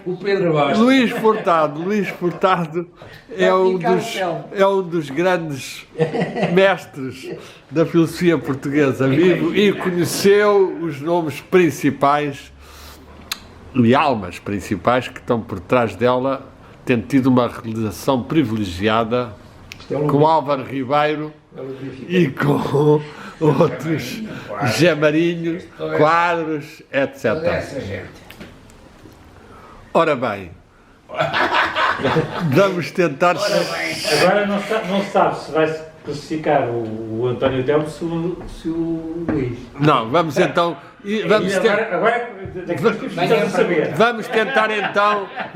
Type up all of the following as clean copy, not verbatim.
o Pedro Bastos. Luís Furtado é um dos grandes mestres da filosofia portuguesa vivo e conheceu os nomes principais e almas principais que estão por trás dela, tendo tido uma relação privilegiada com Álvaro Ribeiro e com outros José Marinho, Quadros, etc. Ora bem, vamos tentar... Agora não se sabe se vai classificar o António Telmo se o Luís. Não, vamos então...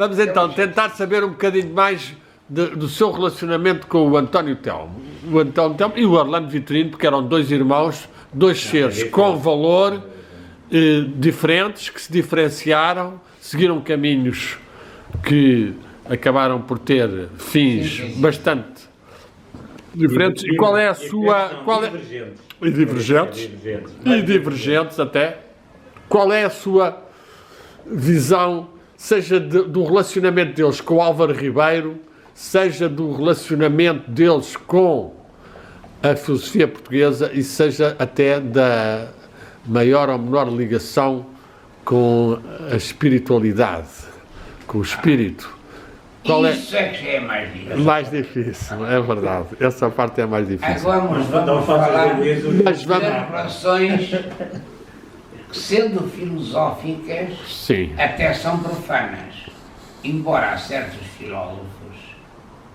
Vamos então tentar saber um bocadinho mais do seu relacionamento com o António Telmo. O António Telmo e o Orlando Vitorino, porque eram dois irmãos, dois seres com valor, diferentes, que se diferenciaram, seguiram caminhos que acabaram por ter fins bastante diferentes. E qual é a sua... divergentes até. Qual é a sua visão, seja do relacionamento deles com o Álvaro Ribeiro, seja do relacionamento deles com a filosofia portuguesa e seja até da maior ou menor ligação com a espiritualidade, com o espírito? Isso é que é mais difícil. Mais difícil, é verdade. Essa parte é mais difícil. Agora vamos falar das relações que, sendo filosóficas, sim, até são profanas. Embora a certos filósofos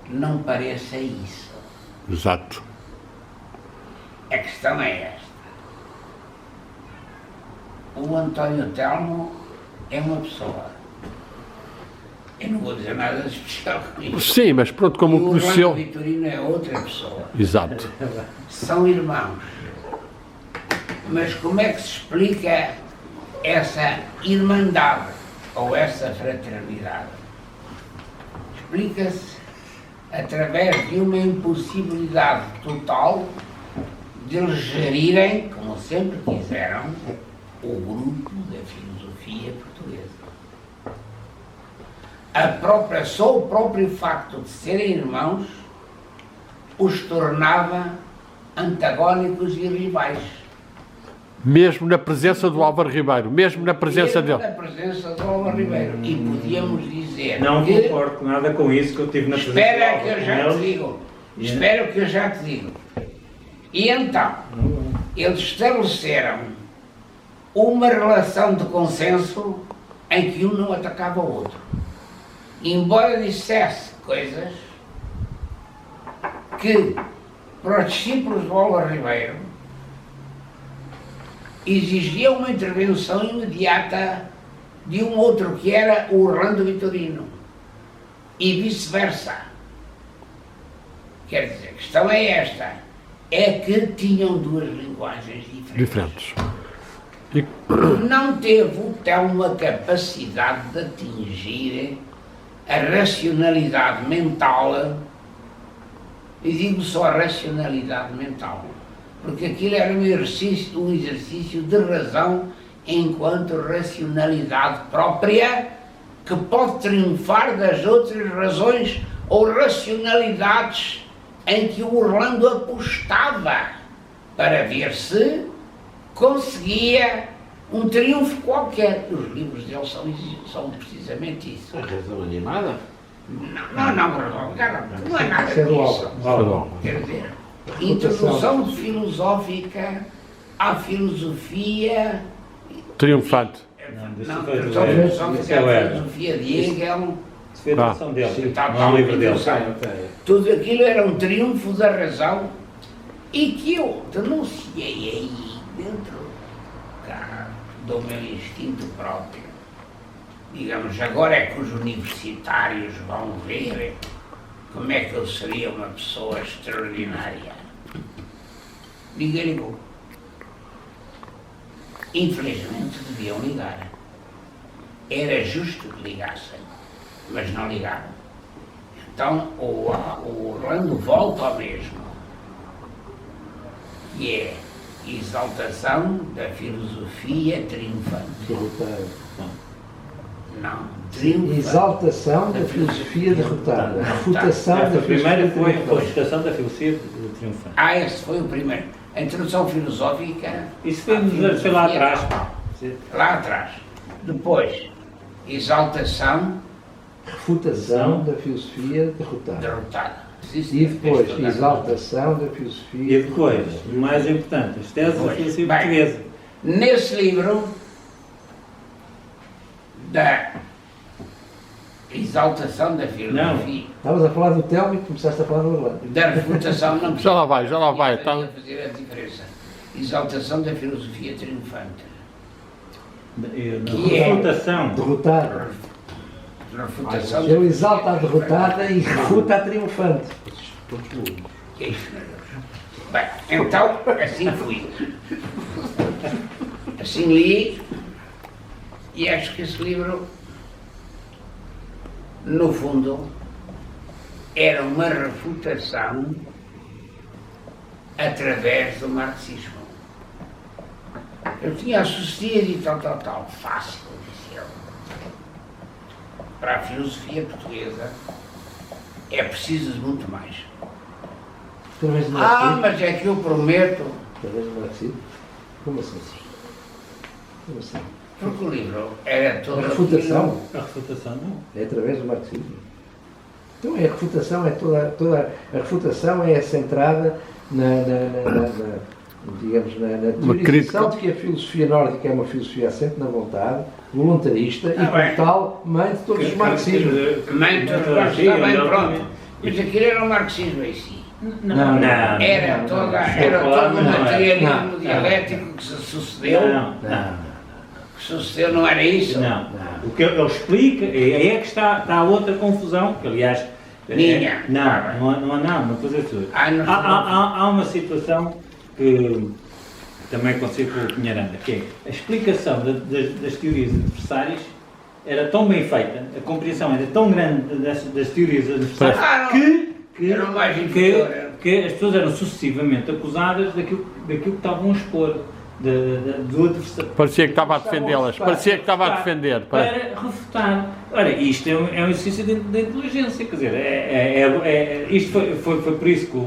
não pareça isso. Exato. A questão é esta. O António Telmo é uma pessoa. Eu não vou dizer nada de especial com isso. Sim, mas pronto, como o conheceu... Orlando Vitorino é outra pessoa. Exato. São irmãos. Mas como é que se explica essa irmandade ou essa fraternidade? Explica-se através de uma impossibilidade total de eles gerirem, como sempre quiseram, o grupo da filosofia portuguesa. Só o próprio facto de serem irmãos os tornava antagónicos e rivais. Mesmo na presença do Álvaro Ribeiro, mesmo na presença dele. Na presença do Álvaro Ribeiro. E podíamos dizer não que... concordo nada com isso, que eu tive na presença Espera que eu já te digo. Espera que eu já te digo. E então, eles estabeleceram uma relação de consenso em que um não atacava o outro. Embora dissesse coisas que, para os discípulos do Álvaro Ribeiro, exigia uma intervenção imediata de um outro que era o Orlando Vitorino e vice-versa. Quer dizer, a questão é esta, é que tinham duas linguagens diferentes. E... Não teve o Telmo a capacidade de atingir a racionalidade mental, e digo só a racionalidade mental, porque aquilo era um exercício de razão enquanto racionalidade própria que pode triunfar das outras razões ou racionalidades em que o Orlando apostava para ver se conseguia um triunfo qualquer. Os livros dele são precisamente isso. A razão animada? Não é nada disso. Quer dizer, introdução filosófica à filosofia triunfante. Não, introdução à filosofia de Hegel. Federação dele, Está no livro dele. Tudo aquilo era um triunfo da razão e que eu denunciei aí dentro do meu instinto próprio. Digamos, agora é que os universitários vão ver como é que eu seria uma pessoa extraordinária. Ninguém ligou. Infelizmente deviam ligar. Era justo que ligassem, mas não ligaram. Então o Orlando volta ao mesmo, que é exaltação da filosofia triunfante. Não. Triunfante. Exaltação da filosofia derrotada. Refutação da A primeira filosofia foi a derrotada. refutação da filosofia triunfante. Esse foi o primeiro. A introdução filosófica. Isso foi, à foi lá filosofia, atrás, pá. Lá atrás. Depois, exaltação Refutação da filosofia derrotada. derrotada. E depois, exaltação da filosofia. E depois, o mais importante, as teses da Depois, filosofia bem, portuguesa. Nesse livro da exaltação da filosofia, Estavas a falar do Telmo e começaste a falar do Orlando. da refutação, não Já lá vai, já lá vai, Está então. a fazer a diferença. Exaltação da filosofia triunfante. Na Que é? refutação. Derrotada. Refutação Ele exalta a derrotada e refuta a triunfante. Que é isso, meu Deus? Bem, então, assim fui. Assim li, e acho que esse livro, no fundo, era uma refutação através do marxismo. Eu tinha associado e tal, fácil, disse eu. Para a filosofia portuguesa é preciso de muito mais. Através do marxismo. Mas é que eu prometo, Através do marxismo. Como assim? Como assim? porque o livro era todo A refutação A refutação não. é através do marxismo. Então a refutação é toda a refutação é centrada digamos, na teorização crítica. de que a filosofia nórdica é uma filosofia assente na vontade, voluntarista e, bem. por tal, mãe de todos os marxismos. nem tudo está bem pronto. Mas aquilo era o marxismo em si. Não, Era todo o materialismo dialético que se sucedeu. Que sucedeu, não era isso? Não. O que ele explica, aí é que está a outra confusão, que aliás... Minha. Não fazer tudo. Há uma situação que também aconteceu com o Pinharanda, que é a explicação das teorias adversárias era tão bem feita, a compreensão era tão grande das teorias adversárias Era o mais inferior. que as pessoas eram sucessivamente acusadas daquilo que estavam a expor. Do adversário. Parecia que estava a defendê-las, parecia que estava a defender. Para refutar. Ora, isto é um exercício de inteligência, quer dizer, isto foi por isso que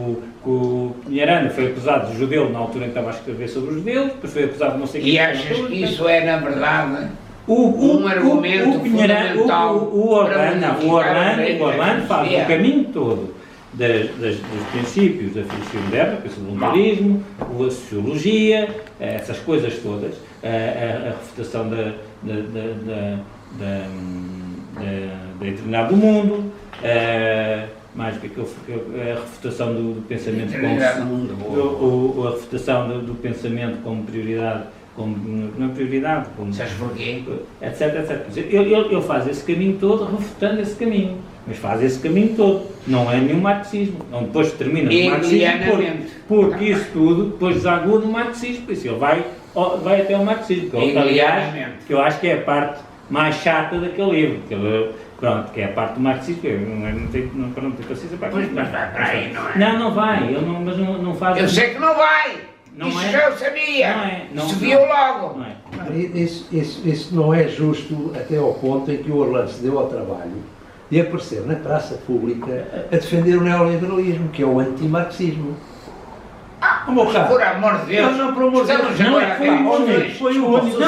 o Pinharanda foi acusado de judeu na altura em que estava a escrever sobre os judeus, depois foi acusado de não sei o que. E achas que isso é, na verdade, um argumento fundamental o Orlando faz o caminho todo dos princípios da filosofia moderna, o voluntarismo, a sociologia, essas coisas todas, a refutação da eternidade do mundo, mais do que a refutação do pensamento como a refutação do pensamento como prioridade, não é prioridade, como sabes porquê? etc. Ele faz esse caminho todo refutando esse caminho, mas faz esse caminho todo, não é nenhum marxismo, não depois termina no marxismo, porque isso tudo depois desagua no marxismo, por isso ele vai até o marxismo, que, aliás, que eu acho que é a parte mais chata daquele livro, que é a parte do marxismo, não tem paciência para Pois, mas vai para aí, não é? Não vai, ele não faz... Eu sei que não vai! Não Isso é? já eu sabia! Não Isso viu logo! Não é. Isso não é justo até ao ponto em que o Orlando se deu ao trabalho de aparecer na praça pública a defender o neoliberalismo, que é o antimarxismo. Por amor de Deus! Não, por amor de Deus. Estamos agora a ver Foi o único.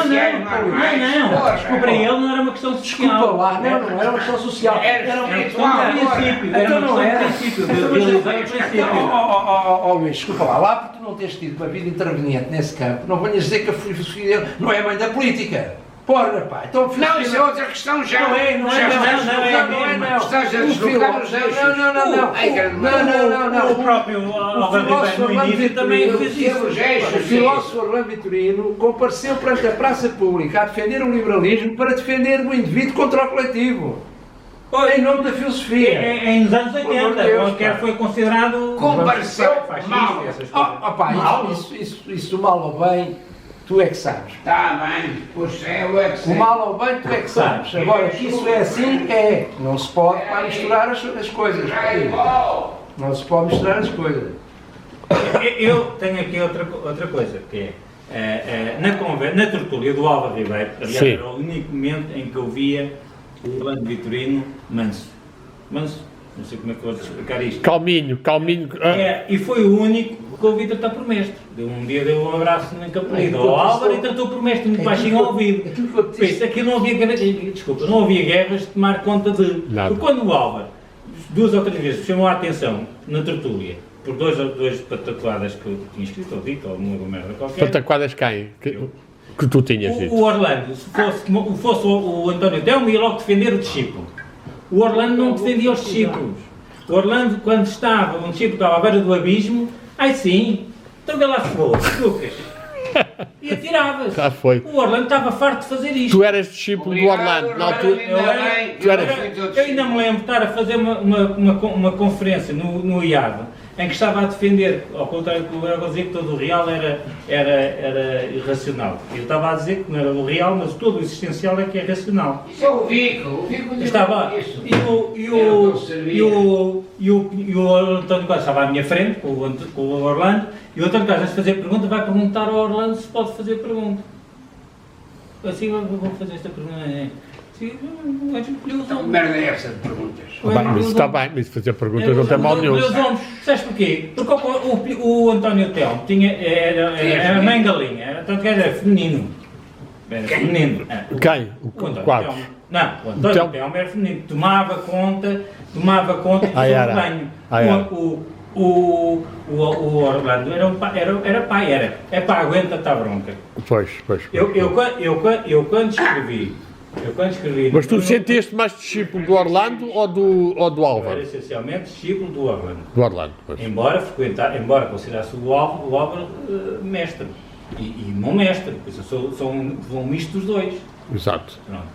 Para ele não era uma questão social. Desculpa lá, não era uma questão social. Era uma espiritual, questão de agora. princípio. Era Então uma não era. questão de princípio, de Então, mas- realizar o princípio. Ó Luís, desculpa lá porque tu não tens tido uma vida interveniente nesse campo, não venhas dizer que a filosofia não é mãe da política. Porra, pá, então Não, isso é outra questão já! Não é. Estás a deslocar os eixos! Não. O próprio Alvarenga no início também fez isso. O filósofo Orlando Vitorino compareceu perante a praça pública a defender o liberalismo para defender o indivíduo contra o coletivo. Em nome da filosofia. Nos anos Por amor de 80, Deus, qualquer pá. foi considerado... Compareceu fascista, mal! essas coisas. Pá, isso mal ou bem, tu é que sabes. Está bem, pois é, eu é que O sei. mal ou bem, tu é que sabes. Agora, que isso é assim, é. Não se pode pá, misturar as coisas. Não se pode misturar as coisas. Eu tenho aqui outra coisa, que é, na tertúlia do Álvaro Ribeiro, aliás, Sim. era o único momento em que eu via O Orlando Vitorino, manso. Manso, não sei como é que eu vou explicar isto. Calminho. E foi o único que o Vitor está por mestre. Um dia deu um abraço em Capelido ao Álvaro e tratou por mestre muito baixinho ao ouvido. Pensa, aqui não havia guerras de tomar conta de... Nada. Porque quando o Álvaro, 2 ou 3 vezes, chamou a atenção na tertúlia, por dois pataquadas que eu tinha escrito, ou dito, ou uma merda qualquer. Pataquadas quem? Que tu tinhas dito. O Orlando, se fosse o António Telmo, ia logo defender o discípulo. O Orlando não defendia os discípulos. O Orlando, quando estava, um discípulo estava à beira do abismo, ai sim, então vê lá se for, Lucas. E atirava-se. Já foi. O Orlando estava farto de fazer isto. Tu eras discípulo do Orlando, na altura. Eu ainda me lembro de estar a fazer uma conferência no IAD, em que estava a defender, ao contrário do que eu dizia que todo o real era irracional. Eu estava a dizer que não era o real, mas todo o existencial é que é racional. Isso é o Vico Estava, e o António Costa estava à minha frente, com o Orlando, e o António Costa, antes de fazer pergunta, vai perguntar ao Orlando se pode fazer pergunta. Assim, eu vou fazer esta pergunta. Merda é essa de perguntas. Mas está bem, mas fazer perguntas não tem mal nenhum. Sabes porquê? Porque o António Telmo era mãe galinha, tanto que era feminino. Era feminino. Quem? O Quadros? Não, o António Telmo era feminino. Tomava conta e fazia o banho. O Orlando era pai, é pá, aguenta-te a bronca. Pois. Eu quando escrevi... Mas tu sentiste mais discípulo do Orlando ou do Álvaro? Era essencialmente discípulo do Orlando. Do Orlando, pois. Embora considerasse o Álvaro mestre. E não mestre, pois eu sou um misto dos dois. Exato. Pronto.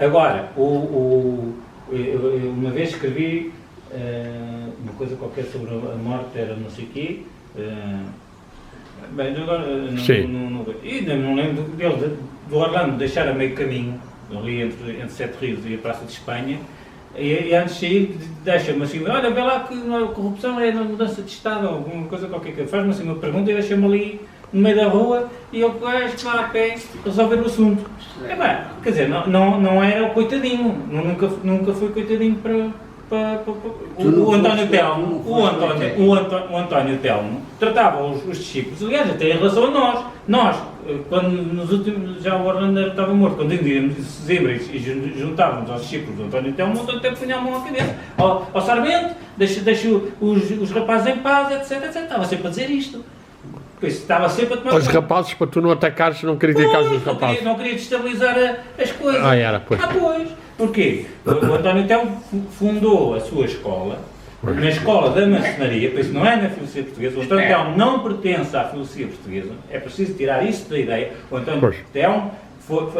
Agora, uma vez escrevi uma coisa qualquer sobre a morte, era não sei o quê. Bem, agora não lembro do Orlando deixar a meio caminho, ali entre Sete Rios e a Praça de Espanha, e antes de sair deixa-me assim, olha, vê lá que a corrupção é na mudança de Estado, ou alguma coisa qualquer que faz-me assim uma pergunta e deixa-me ali no meio da rua e eu acho que lá a pé resolver o assunto. Quer dizer, não era o coitadinho, nunca foi coitadinho para o António Telmo. O António Telmo tratava os discípulos, aliás, até em relação a nós, quando nos últimos, já o Orlando estava morto, quando íamos dezembro e juntávamos aos discípulos do António Telmo, o António Telmo punha a mão à cabeça, ao Sarmento, deixa os rapazes em paz, etc, estava sempre a dizer isto. Pois estava sempre a tomar os rapazes, para tu não atacares, não criticares os rapazes. Não queria destabilizar as coisas. Pois. Pois. Porquê? O António Telmo fundou a sua escola, na escola da maçonaria, pois não é na filosofia portuguesa. O António Telmo não pertence à filosofia portuguesa, é preciso tirar isso da ideia. O António Telmo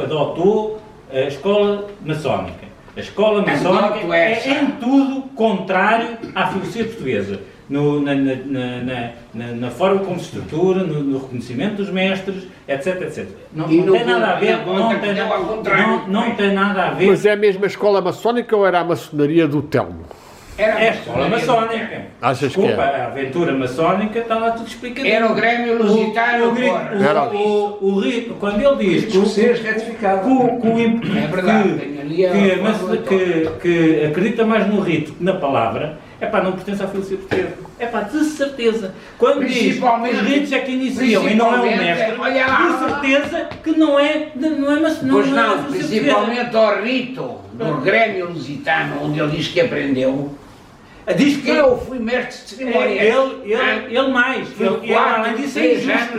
adotou a escola maçónica. A escola maçónica é em tudo contrário à filosofia portuguesa. Na forma como se estrutura, no reconhecimento dos mestres, etc. Não tem nada a ver, não tem nada a ver. Mas é a mesma escola maçónica ou era a maçonaria do Telmo? É a escola maçónica. Achas que é? A aventura maçónica está lá tudo explicadinho. Era o Grêmio Lusitano. O Rito, quando ele diz que acredita mais no rito que na palavra, não pertence à filosofia portuguesa. De certeza. Quando diz que os ritos é que iniciam e não é o mestre, de certeza que não é maçonaria. Pois não, principalmente ao rito do Grêmio Lusitano, onde ele diz que aprendeu. Diz que eu fui mestre de cerimónia. Ele mais. Ele além disso é injusto.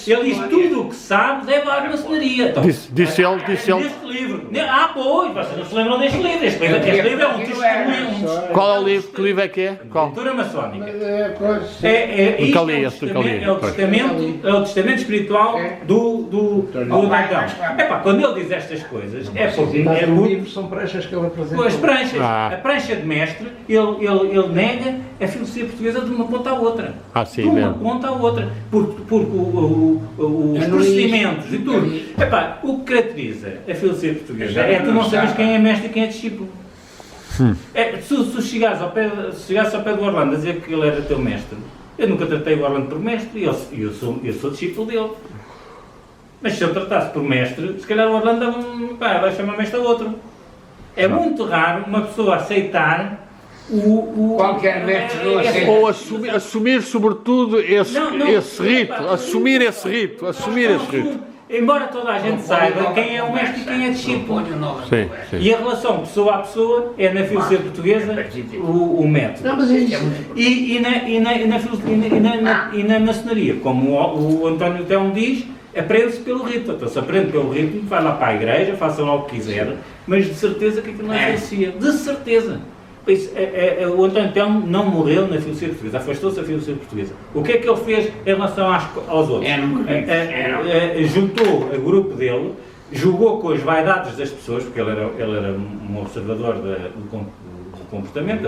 Ele diz tudo o que sabe deve à maçonaria. Disse ele. Neste livro. Pois, vocês não se lembram deste livro. Este livro é um testemunho. Qual é o livro? Que livro é que é? Qual? Cultura maçónica. É o testamento espiritual do Dragão. Quando ele diz estas coisas, é porque os livros são pranchas que ele apresenta. As pranchas. A prancha de mestre, ele nega a filosofia portuguesa de uma ponta à outra. Sim, de uma ponta à outra. Porque os procedimentos e tudo. O que caracteriza a filosofia portuguesa é que tu não sabes quem é mestre e quem é discípulo. Se chegares ao pé do Orlando a dizer que ele era teu mestre, eu nunca tratei o Orlando por mestre e eu sou discípulo dele. Mas se eu tratasse por mestre, se calhar o Orlando vai chamar mestre a outro. É muito raro uma pessoa aceitar Qualquer método aceita. Ou assumir sobretudo esse rito, assumir esse rito. Embora toda a gente saiba quem é o mestre e quem é discípulo. Sim, sim. E a relação pessoa a pessoa é na filosofia portuguesa o método. Não, mas isso é muito E na maçonaria, como o António Telmo diz, aprende-se pelo rito. Então se aprende pelo rito, vai lá para a igreja, faça lá o que quiser, mas de certeza que aquilo não é filosofia. De certeza. O António Telmo não morreu na filosofia portuguesa, afastou-se da filosofia portuguesa. O que é que ele fez em relação aos outros? Juntou o grupo dele, jogou com as vaidades das pessoas, porque ele era um observador do comportamento,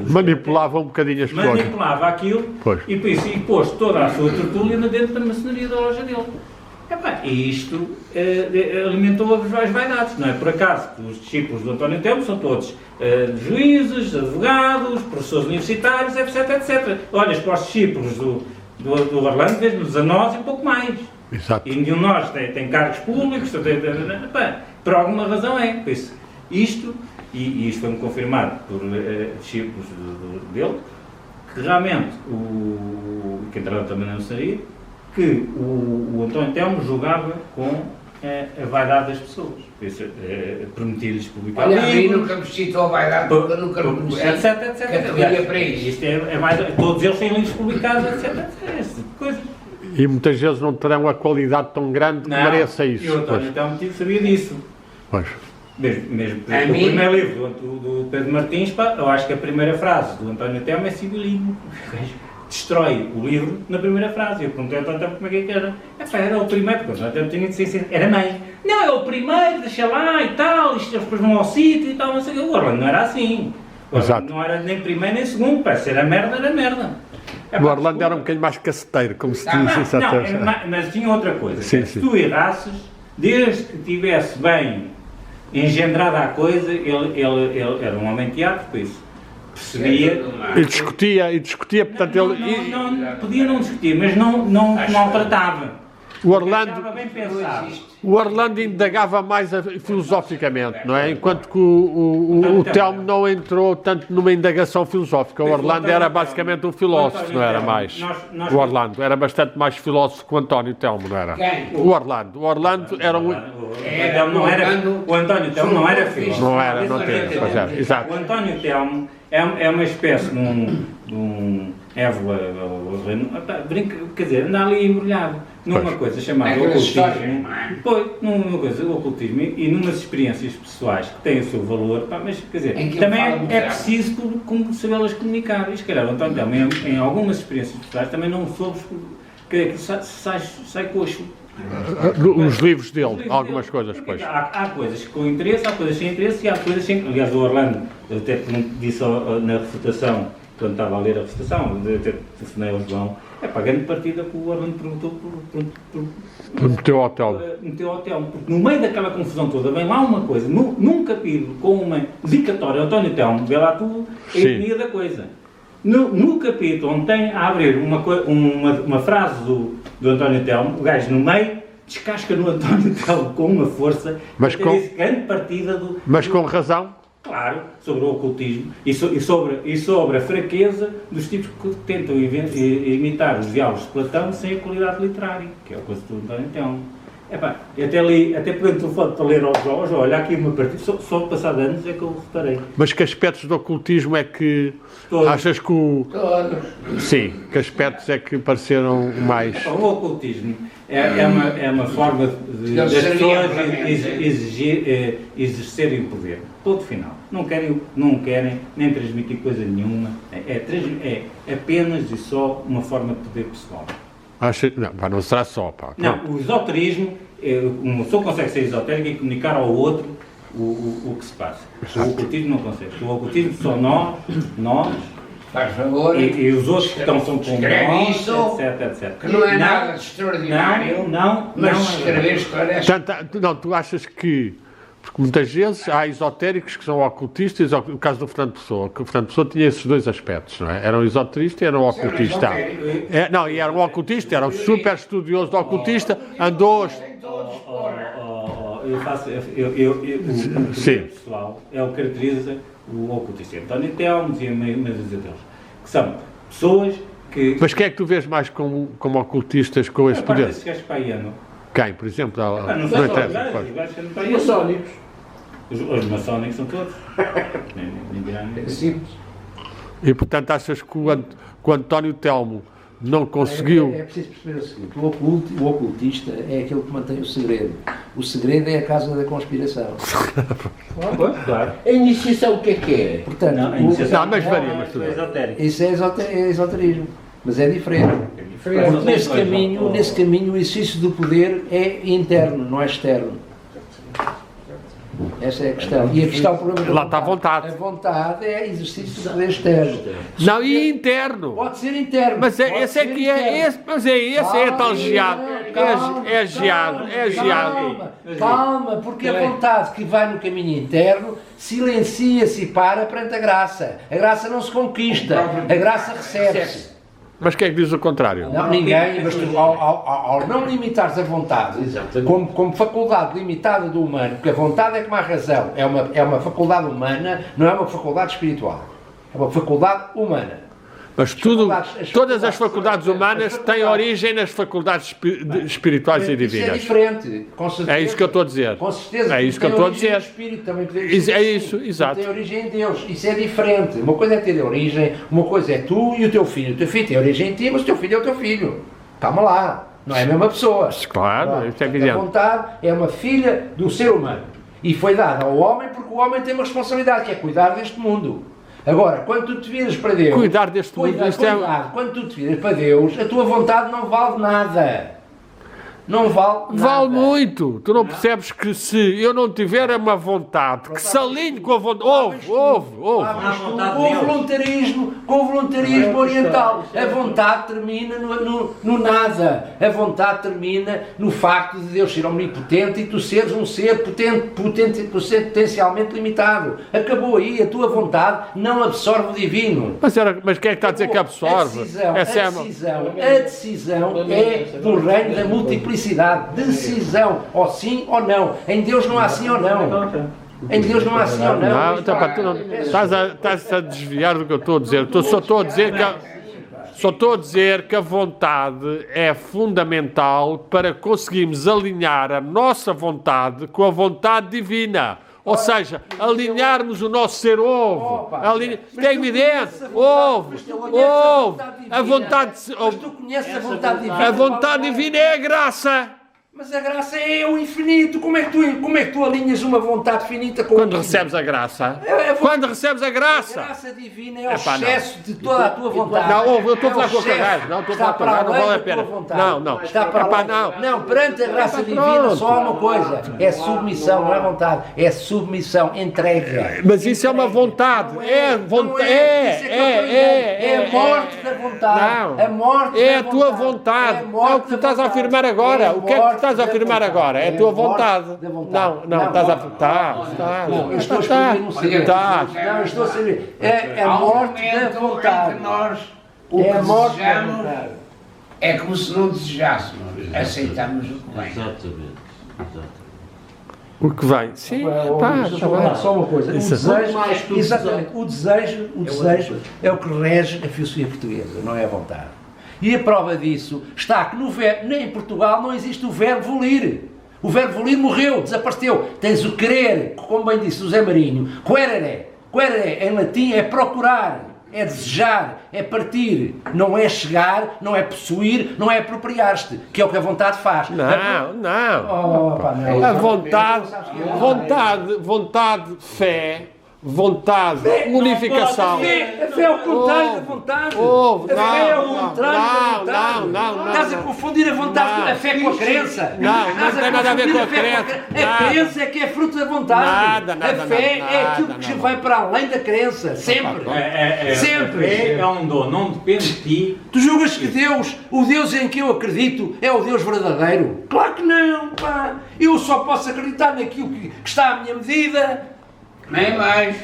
Manipulava um bocadinho as pessoas. manipulava aquilo e pôs toda a sua tertúlia dentro da maçonaria da loja dele. E isto alimentou as vaidades, não é por acaso que os discípulos do António Telmo são todos juízes, advogados, professores universitários, etc. Olhas para os discípulos do Orlando, vês-nos a nós e pouco mais. Exato. E nenhum de nós tem cargos públicos, por alguma razão é. Por isso, isto foi-me confirmado por discípulos dele, que realmente, que entraram também na maçonaria, que o António Telmo julgava com a vaidade das pessoas. Permitir-lhes publicar Olha, a mim livros, nunca me citou a vaidade, porque eu nunca reconheci etc. categoria para isso. Isto é mais, todos eles têm livros publicados, etc. Esse tipo de coisa. E muitas vezes não terão a qualidade tão grande que mereça isso. E o António Telmo sabia disso. Pois. Mesmo o primeiro livro do Pedro Martins, eu acho que a primeira frase do António Telmo é civilismo. Destrói o livro na primeira frase. Eu perguntei ao António Telmo como é que era. Era o primeiro, porque o António Telmo tinha de ser, era mãe. Não, é o primeiro, deixa lá e tal, isto depois vão ao sítio e tal, não sei o que. O Orlando não era assim. O Orlando não era nem primeiro nem segundo, para ser a merda, era merda. O Orlando era um bocadinho mais caceteiro, como se diz. Mas tinha outra coisa. Sim, se tu errasses, desde que estivesse bem engendrada a coisa, ele era um homem de teatro, por isso. Percebia. E discutia, portanto ele... Podia não discutir, mas não maltratava. O Orlando indagava mais filosoficamente, não é? Enquanto que o Telmo não entrou tanto numa indagação filosófica. O Orlando era basicamente um filósofo, não era mais? O Orlando era bastante mais filósofo que o António Telmo, não era? Quem? O Orlando era um... O António Telmo não era filósofo. Não tinha, exato. O António Telmo é uma espécie de um Évola, quer dizer, anda ali embrulhado numa coisa chamada ocultismo, o ocultismo e numas experiências pessoais que têm o seu valor, mas quer dizer, também é preciso sabê-las comunicar. E se calhar o António Telmo, em algumas experiências pessoais, também não soube que sai coxo. Os livros dele, algumas coisas, pois. Há coisas com interesse, há coisas sem interesse e há coisas sem... Aliás, o Orlando, eu até disse na refutação, quando estava a ler a refutação, eu até telefonei ao João, a grande partida que o Orlando perguntou meteu ao Telmo. Porque no meio daquela confusão toda, vem lá uma coisa, num capítulo com uma dedicatória ao António Telmo, vê lá tudo a etnia da coisa. No capítulo onde tem a abrir uma frase do António Telmo, o gajo no meio descasca no António Telmo com uma força, mas com grande partida do... Mas com razão? Claro, sobre o ocultismo e sobre a fraqueza dos tipos que tentam imitar os diálogos de Platão sem a qualidade literária, que é o coisa do António Telmo. Até peguei o telefone para ler ao João, olha aqui uma partida, só passado anos é que eu reparei. Mas que aspectos do ocultismo é que achas que Sim, que aspectos é que pareceram mais... O ocultismo é uma forma das pessoas exercerem o poder. Ponto final. Não querem nem transmitir coisa nenhuma. É apenas e só uma forma de poder pessoal. Não será só, pá. Não, o esoterismo, uma pessoa consegue ser esotérica e comunicar ao outro o que se passa. O ocultismo não consegue. O ocultismo só nós faz favor, e os outros que estão são como nós, isso, etc. Que não é nada de extraordinário, mas se escrever esclarece. Não, tu achas que... Porque muitas vezes há esotéricos que são ocultistas, o caso do Fernando Pessoa, que o Fernando Pessoa tinha esses dois aspectos, não é? Era um esoterista e era um ocultista. E era um ocultista, era um super estudioso do ocultista, andou... o Sim. pessoal é o que caracteriza o ocultista. António Telmo e meia dúzia deles, que são pessoas que... Mas quem é que tu vês mais como ocultistas com esse poder? Esses gajos para aí, não? Quem, por exemplo? Não Não são interessa, os pois. gajos que não para aí. Maçónicos. Os maçónicos são todos. Nem dirá nem. Simples. E portanto achas que o António Telmo não conseguiu... É preciso perceber o seguinte, o ocultista é aquele que mantém o segredo. O segredo é a casa da conspiração. Claro. A iniciação o que é? Portanto, Não, a iniciação Não, mas varia, mas tudo é bem. esotérico. isso é esoterismo, mas é diferente. Porque nesse caminho o exercício do poder é interno, não é externo. Essa é a questão. E aqui está o problema da Lá está a vontade. A vontade é exercício do poder externo. Não, e interno. Pode ser interno. Mas pode esse é ser que é, interno. esse é tal geado. É geado. Calma, porque a vontade que vai no caminho interno silencia-se e para perante a graça. A graça não se conquista, a graça recebe-se. Mas quem é que diz o contrário? Não, ninguém, mas tu, ao não limitares a vontade, como faculdade limitada do humano, porque a vontade é como a razão, é uma faculdade humana, não é uma faculdade espiritual, é uma faculdade humana. Mas todas as faculdades humanas têm origem nas faculdades espirituais e Isso é divinas. diferente, com certeza. É isso que eu estou a dizer. Com certeza. É isso que eu tem estou a origem dizer. no espírito, também podemos Isso- dizer é assim. isso, exato. Tem origem em Deus. Isso é diferente. Uma coisa é ter origem, uma coisa é tu e o teu filho. O teu filho tem origem em ti, mas o teu filho é o teu filho. Calma lá. Não é a mesma pessoa. Claro, isso é A evidente. vontade é uma filha do ser humano. E foi dada ao homem porque o homem tem uma responsabilidade, que é cuidar deste mundo. Agora, quando tu te viras para Deus... Cuidar deste mundo, isto é... Quando tu te viras para Deus, a tua vontade não vale nada. Não vale nada. Vale muito. Tu não percebes que se eu não tiver uma vontade que se alinhe com a vontade... Ouve. Com o voluntarismo oriental. A vontade termina no nada. A vontade termina no facto de Deus ser omnipotente e tu seres um ser potencialmente limitado. Acabou aí. A tua vontade não absorve o divino. Mas quem é que está a dizer que absorve? A decisão é do reino da multiplicidade. Decisão, ou sim ou não. Em Deus não há sim ou não. Em Deus não há sim ou não. Não, então, pá, tu não, estás a desviar do que eu estou a dizer. Só estou a dizer que a vontade é fundamental para conseguirmos alinhar a nossa vontade com a vontade divina. Ou seja, alinharmos o nosso ser Isto é evidente. A vontade... Mas tu conheces a vontade divina. A vontade divina é a graça. Mas a graça é o infinito. Como é que tu alinhas uma vontade finita com o Quando infinito? recebes a graça. É Quando recebes a A graça. graça divina é o Epá, não. excesso de toda a tua vontade. Não, eu estou a falar É o com o excesso. caralho. Não, estou a falar Está com o caralho. Não para vale a além da pena. tua vontade. Não. Está para Epá, além. não. Não, perante a graça divina pronto. só há uma coisa. É submissão, não é vontade. É submissão, entrega. Mas isso é uma vontade. É vontade. É a morte da vontade. Não. A morte É da a tua vontade. vontade. É a Não morte é o que tu da estás a vontade. afirmar agora. É a O que é que tu estás a morte afirmar da agora? É a vontade. tua É a morte vontade. da vontade. Não, estás a... Não, eu estou a escrever um segredo. Estás. Não, eu estou a saber. É a Há um morte da momento em vontade. que nós o É a que morte da desejamos vontade. é como se não desejássemos. Aceitamos o que vem. Exatamente. O que vem? Sim, Deixa eu falar só uma coisa. O Isso. desejo, Mais que o exatamente, o desejo é o que rege a filosofia portuguesa, não é a vontade. E a prova disso está que em Portugal não existe o verbo volir. O verbo volir morreu, desapareceu. Tens o querer, como bem disse o Zé Marinho, querere. Querere em latim é procurar, é desejar, é partir. Não é chegar, não é possuir, não é apropriar-te, que é o que a vontade faz. Não. A vontade, fé, vontade, unificação. A fé é o contrário da vontade. A fé é o contrário da vontade. Não. Estás a confundir a vontade, Não. a fé com a crença. Não Estás tem nada a ver com a confundir crença. fé com a crença é que é fruto da vontade. Nada, A fé é aquilo nada, que nada. vai para além da crença. Sempre. Sempre. É um dom, não depende de ti. Tu julgas que Deus, o Deus em que eu acredito, é o Deus verdadeiro? Claro que não, pá. Eu só posso acreditar naquilo que está à minha medida. Nem mais.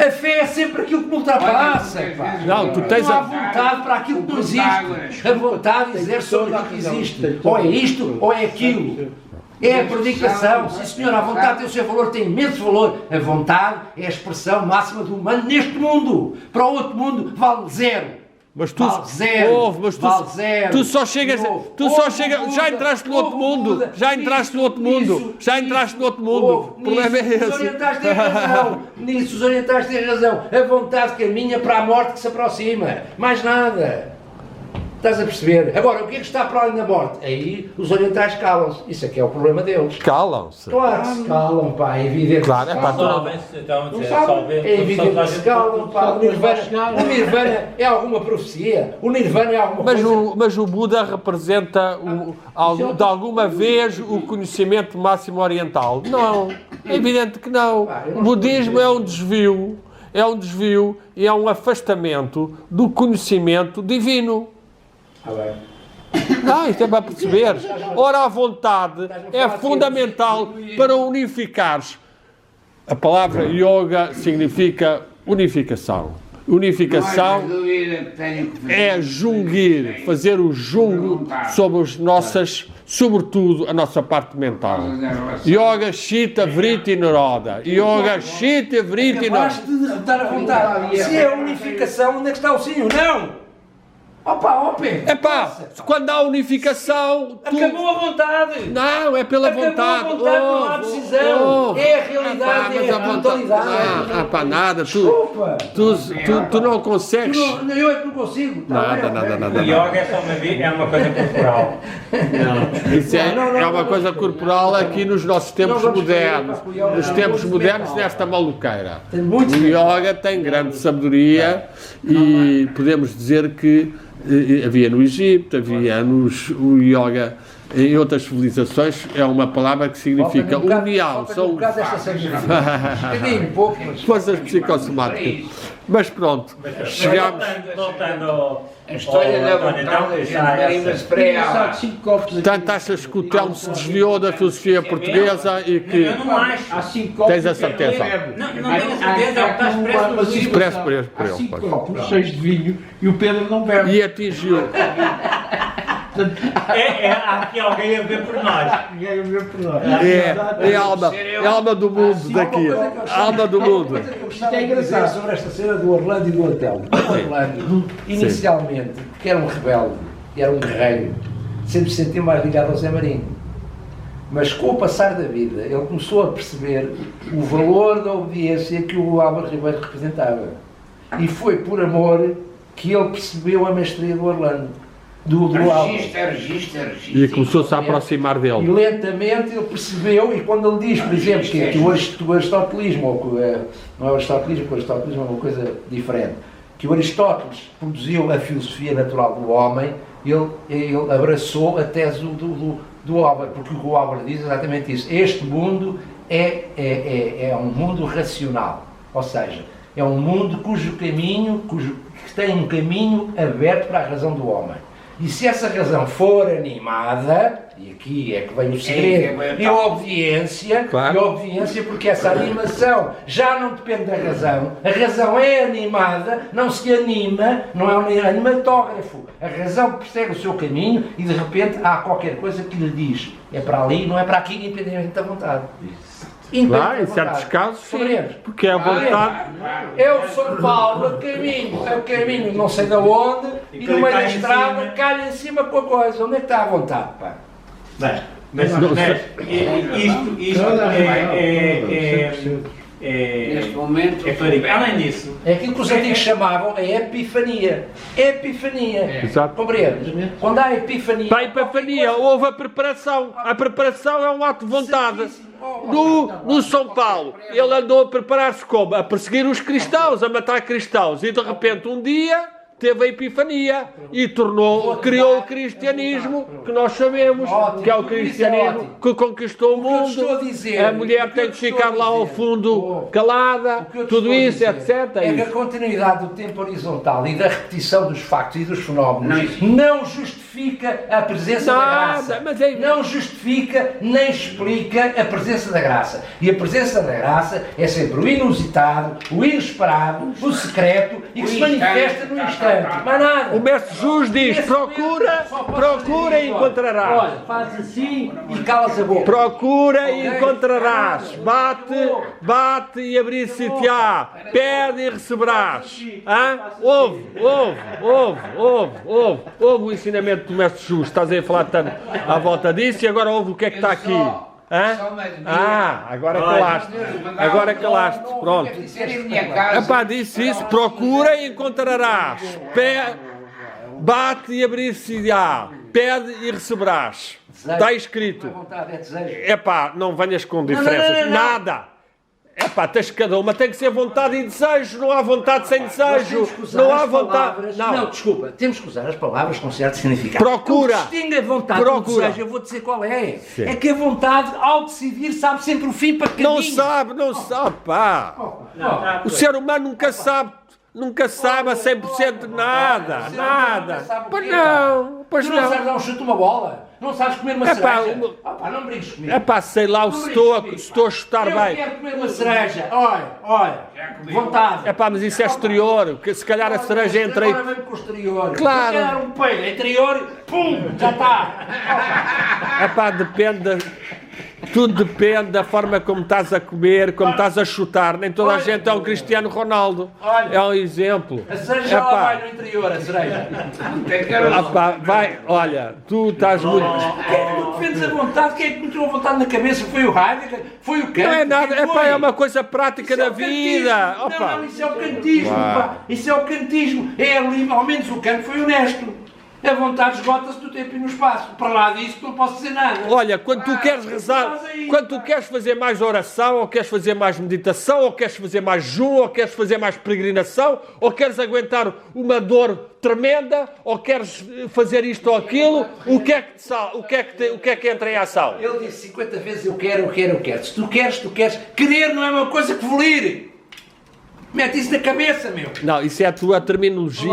A fé é sempre aquilo que me ultrapassa, pá. Não, tu tens Não há a... vontade para aquilo que não existe. A vontade exerce sobre aquilo que existe. Ou é isto, ou é aquilo. É a predicação, sim senhor, a vontade tem o seu valor, tem imenso valor. A vontade é a expressão máxima do humano neste mundo. Para o outro mundo vale zero. Mas tu, Vale zero, ouve, mas vale zero. tu só chegas, Ouve, tu só ouve, chegas, muda, já entraste no outro ouve, mundo, muda. já entraste no outro mundo, Nisso, já entraste no outro mundo. ouve, O problema é nisso, Os esse. orientais têm razão. Nisso os orientais têm razão. A vontade caminha para a morte que se aproxima. Mais nada. Estás a perceber? Agora, o que é que está para além da morte? Aí os orientais calam-se. Isso é que é o problema deles. Calam-se. Claro que se calam, pá, é evidente. Claro, que se é pá, calam. Não sabem? É evidente que se calam, pá. O Nirvana é alguma profecia. O Nirvana é alguma coisa. Mas o Buda representa, de alguma vez, o conhecimento máximo oriental? Não, é evidente que não. O budismo é um desvio e é um afastamento do conhecimento divino. Não, isto é para perceberes. Ora, a vontade é fundamental para unificares. A palavra yoga significa unificação. Unificação é junguir, fazer o jungo sobre as nossas, sobretudo a nossa parte mental. Yoga Chitta Vritti Naroda. Yoga Chitta Vritti Naroda. Acabaste de derrotar a vontade. Se é a unificação, onde é que está o sim? Não! Opa, Pedro! Epá, quando há unificação, tu... Acabou a vontade! Não, é pela Acabou vontade. a vontade, não há decisão. É a realidade, é a totalidade. Pá, nada, Desculpa! tu não consegues. Eu é que não consigo. Nada. O yoga é só uma coisa corporal. Isso é uma coisa corporal aqui nos nossos tempos modernos. Nos tempos modernos, nesta maluqueira. O yoga tem grande sabedoria e podemos dizer que havia no Egito, havia o yoga em outras civilizações, é uma palavra que significa união. São forças psicossomáticas. Mas pronto, chegamos. Voltando A história da vontade, a gente deriva-se para ela. Portanto, achas que o Telmo se desviou da filosofia portuguesa e que Eu não acho. Há 5 copos. tens a certeza? Não tenho a certeza, é o que está expresso no livro. Expresso por ele. Há 5 copos cheios de vinho e o Pedro não bebe. E atingiu. Há aqui alguém a ver por nós. Ninguém vê por nós. É a alma do mundo daqui. A alma do mundo. Isto é engraçado sobre esta cena do Orlando e do Antelmo. O Orlando, inicialmente, porque era um rebelde, era um guerreiro, sempre se sentiu mais ligado ao Zé Marinho. Mas com o passar da vida, ele começou a perceber o valor da obediência que o Álvaro Ribeiro representava. E foi por amor que ele percebeu a mestria do Orlando. Do Álvaro. Registra. E começou-se a aproximar E dele. lentamente ele percebeu, e quando ele diz, por exemplo, que o aristotelismo, ou que não é o aristotelismo, porque o aristotelismo é uma coisa diferente, que o Aristóteles produziu a filosofia natural do homem, ele abraçou a tese do Álvaro, porque o que o Álvaro diz é exatamente isso. Este mundo é um mundo racional, ou seja, é um mundo que tem um caminho aberto para a razão do homem. E se essa razão for animada, e aqui é que vem o segredo, e a obediência, porque essa animação já não depende da razão, a razão é animada, não se anima, não é um animatógrafo, a razão persegue o seu caminho e de repente há qualquer coisa que lhe diz, é para ali, não é para aqui, independentemente da vontade. Lá, em certos casos, sim, porque é a vontade. Eu São Paulo, a caminho não sei de onde, e no meio da estrada cai em cima com a coisa. Onde é que está a vontade, pá? Bem, mas isto Neste momento, é claro. Além disso, É aquilo que os antigos chamavam a epifania. Epifania. Exato. Compreendes? Quando há epifania... Para a epifania houve a preparação. A preparação é um ato de vontade. No São Paulo, ele andou a preparar-se como? A perseguir os cristãos, a matar cristãos. E de repente um dia teve a epifania e criou o cristianismo que nós sabemos, que é o cristianismo que conquistou o mundo. A mulher tem que ficar lá ao fundo calada, tudo isso, etc. É que a continuidade do tempo horizontal e da repetição dos factos e dos fenómenos não justifica a presença da graça. Não justifica nem explica a presença da graça. E a presença da graça é sempre o inusitado, o inesperado, o secreto e que se manifesta no instante. certo. Mais nada. O mestre Jesus diz, procura e encontrarás. Olha, faz assim e calas a boca. Procura e encontrarás. Bate e abrir-se-te-á. Pede e receberás. Hã? Ouve o ensinamento do mestre Jesus. Estás aí a falar tanto à volta disso e agora ouve o que é que está aqui. Hã? Agora calaste. Pronto. Epá, disse isso. Procura e encontrarás. Bate e abrir-se-á. Pede e receberás. Está escrito. Epá, não venhas com diferenças. Nada. Epá, tens cada uma, tem que ser vontade e desejo, não há vontade sem desejo, não há vontade... Não, desculpa, temos que usar as palavras com certo significado. Procura! O que distingue a vontade do desejo, eu vou dizer qual é. Sim. É que a vontade, ao decidir, sabe sempre o fim para caminho. Não sabe, pá. O ser humano nunca sabe a 100% de nada. Pois Tu não. não sabes dar um chute uma bola? Não sabes comer uma cereja? Não brinques comigo. Epá, sei lá se estou a chutar Eu bem. quero comer uma cereja. Olha, vontade. Epá, mas isso é exterior, que se calhar a cereja entra aí. Agora mesmo com o exterior. Claro. Eu quero um peido interior, pum, já está. Epá, tudo depende da forma como estás a comer, como estás a chutar. Nem toda a gente é um Cristiano Ronaldo. É um exemplo. A cereja ela vai no interior, a cereja. Epá, vai, olha, tu estás muito... Quem é que tu defendes a vontade? Quem é que meteu a vontade na cabeça? Foi o Heidegger? Foi o Kant? Não é nada, Quem epá, foi? é uma coisa prática Isso é da o vida. cantismo. Opa. Não, isso é o cantismo, pá. Isso é o cantismo. É ali, ao menos o Kant foi honesto. A vontade esgota-se do tempo e no espaço. Para lá disso não posso dizer nada. Olha, quando tu queres rezar, quando tu queres fazer mais oração, ou queres fazer mais meditação, ou queres fazer mais jejum, ou queres fazer mais peregrinação, ou queres aguentar uma dor tremenda, ou queres fazer isto ou aquilo, o que é que entra em ação? Ele disse 50 vezes eu quero. Se tu queres. Querer não é uma coisa que volir. Mete isso na cabeça, meu. Não, isso é a tua terminologia.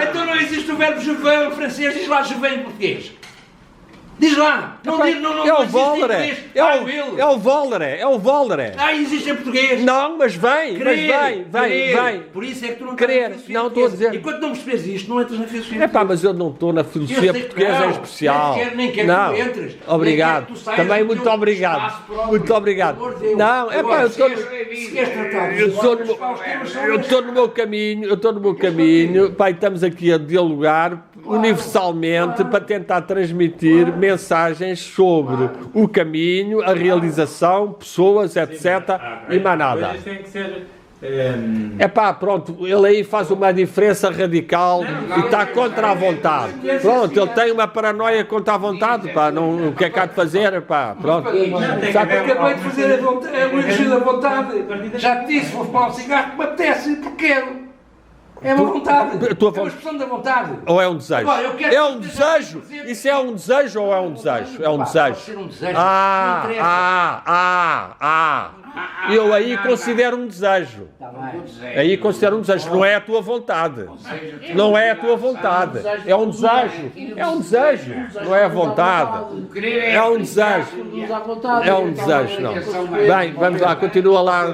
Então não existe o verbo je veux em francês, diz lá je veux em português. Diz lá. Não existe em inglês. É o Vollere. Existe em português. Não, mas vem. Por isso é que tu não Querer. estás na filosofia Não, estou a dizer. Enquanto não percebes isto, não entras na filosofia. É pá, mas eu não estou na filosofia portuguesa em especial. Nem quero Não, que tu entres. obrigado. Nem quero que tu saias Também do muito teu obrigado. espaço próprio. Muito obrigado. Pelo amor de Deus. Não, é pá, Agora, eu estou... se queres tratar Eu estou no meu caminho, pai, estamos aqui a dialogar universalmente para tentar transmitir mensagens sobre o caminho, a realização, pessoas, etc. E mais nada. Coisas têm que ser... É pá, pronto, ele aí faz uma diferença radical e está contra a vontade. Pronto, ele tem uma paranoia contra a vontade, pá, não, o que é que há de fazer, pá, pronto. Sabe? Acabei de fazer o elogio da vontade. Já te disse, vou fumar um cigarro que me apetece, porque quero. É uma vontade. É uma expressão da vontade. Ou é um desejo? Agora, eu quero É um desejo? Isso é um desejo ou é um desejo? É um desejo. Pode ser um desejo. Não interessa. Eu aí considero um desejo. Tá bem. Aí considero um desejo. Não é a tua vontade. Não é a tua vontade. É um desejo. É um desejo. Não é a vontade. É um desejo. É um desejo, não. Bem, vamos lá, continua lá.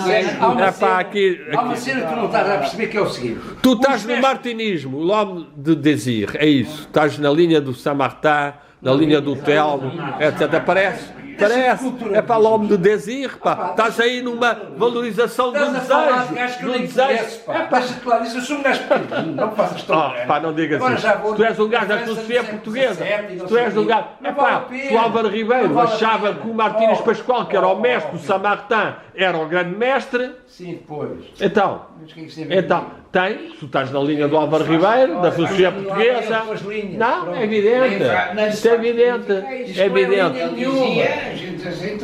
É pá, aqui. Há uma cena que tu não estás a perceber que é o seguinte. Tu estás no martinismo, o nome de Désir, é isso. Estás na linha do Saint-Martin, na linha do Telmo, etc. Parece. É para o nome de Désir, pá. Estás aí numa valorização do Estás a falar de desejo. gajos que eu Do nem desejo. conheço, pá. Deixa claro isso, eu sou um gajo pequeno, não faças história. Oh, pá, não digas Agora isso. já vou Tu és um gajo da na filosofia França portuguesa. 17 e não Tu és sei um gajo. não É vale a pá, pena. o Álvaro Ribeiro Não vale a achava pena. que o Martínez Pascoal, que era o mestre do Saint-Martin, era o grande mestre. Sim, depois. Então, Mas o que é que isso tem a ver então, comigo? tu estás na linha do Álvaro Ribeiro, da filosofia portuguesa. Não, é evidente. Isto é evidente. É evidente.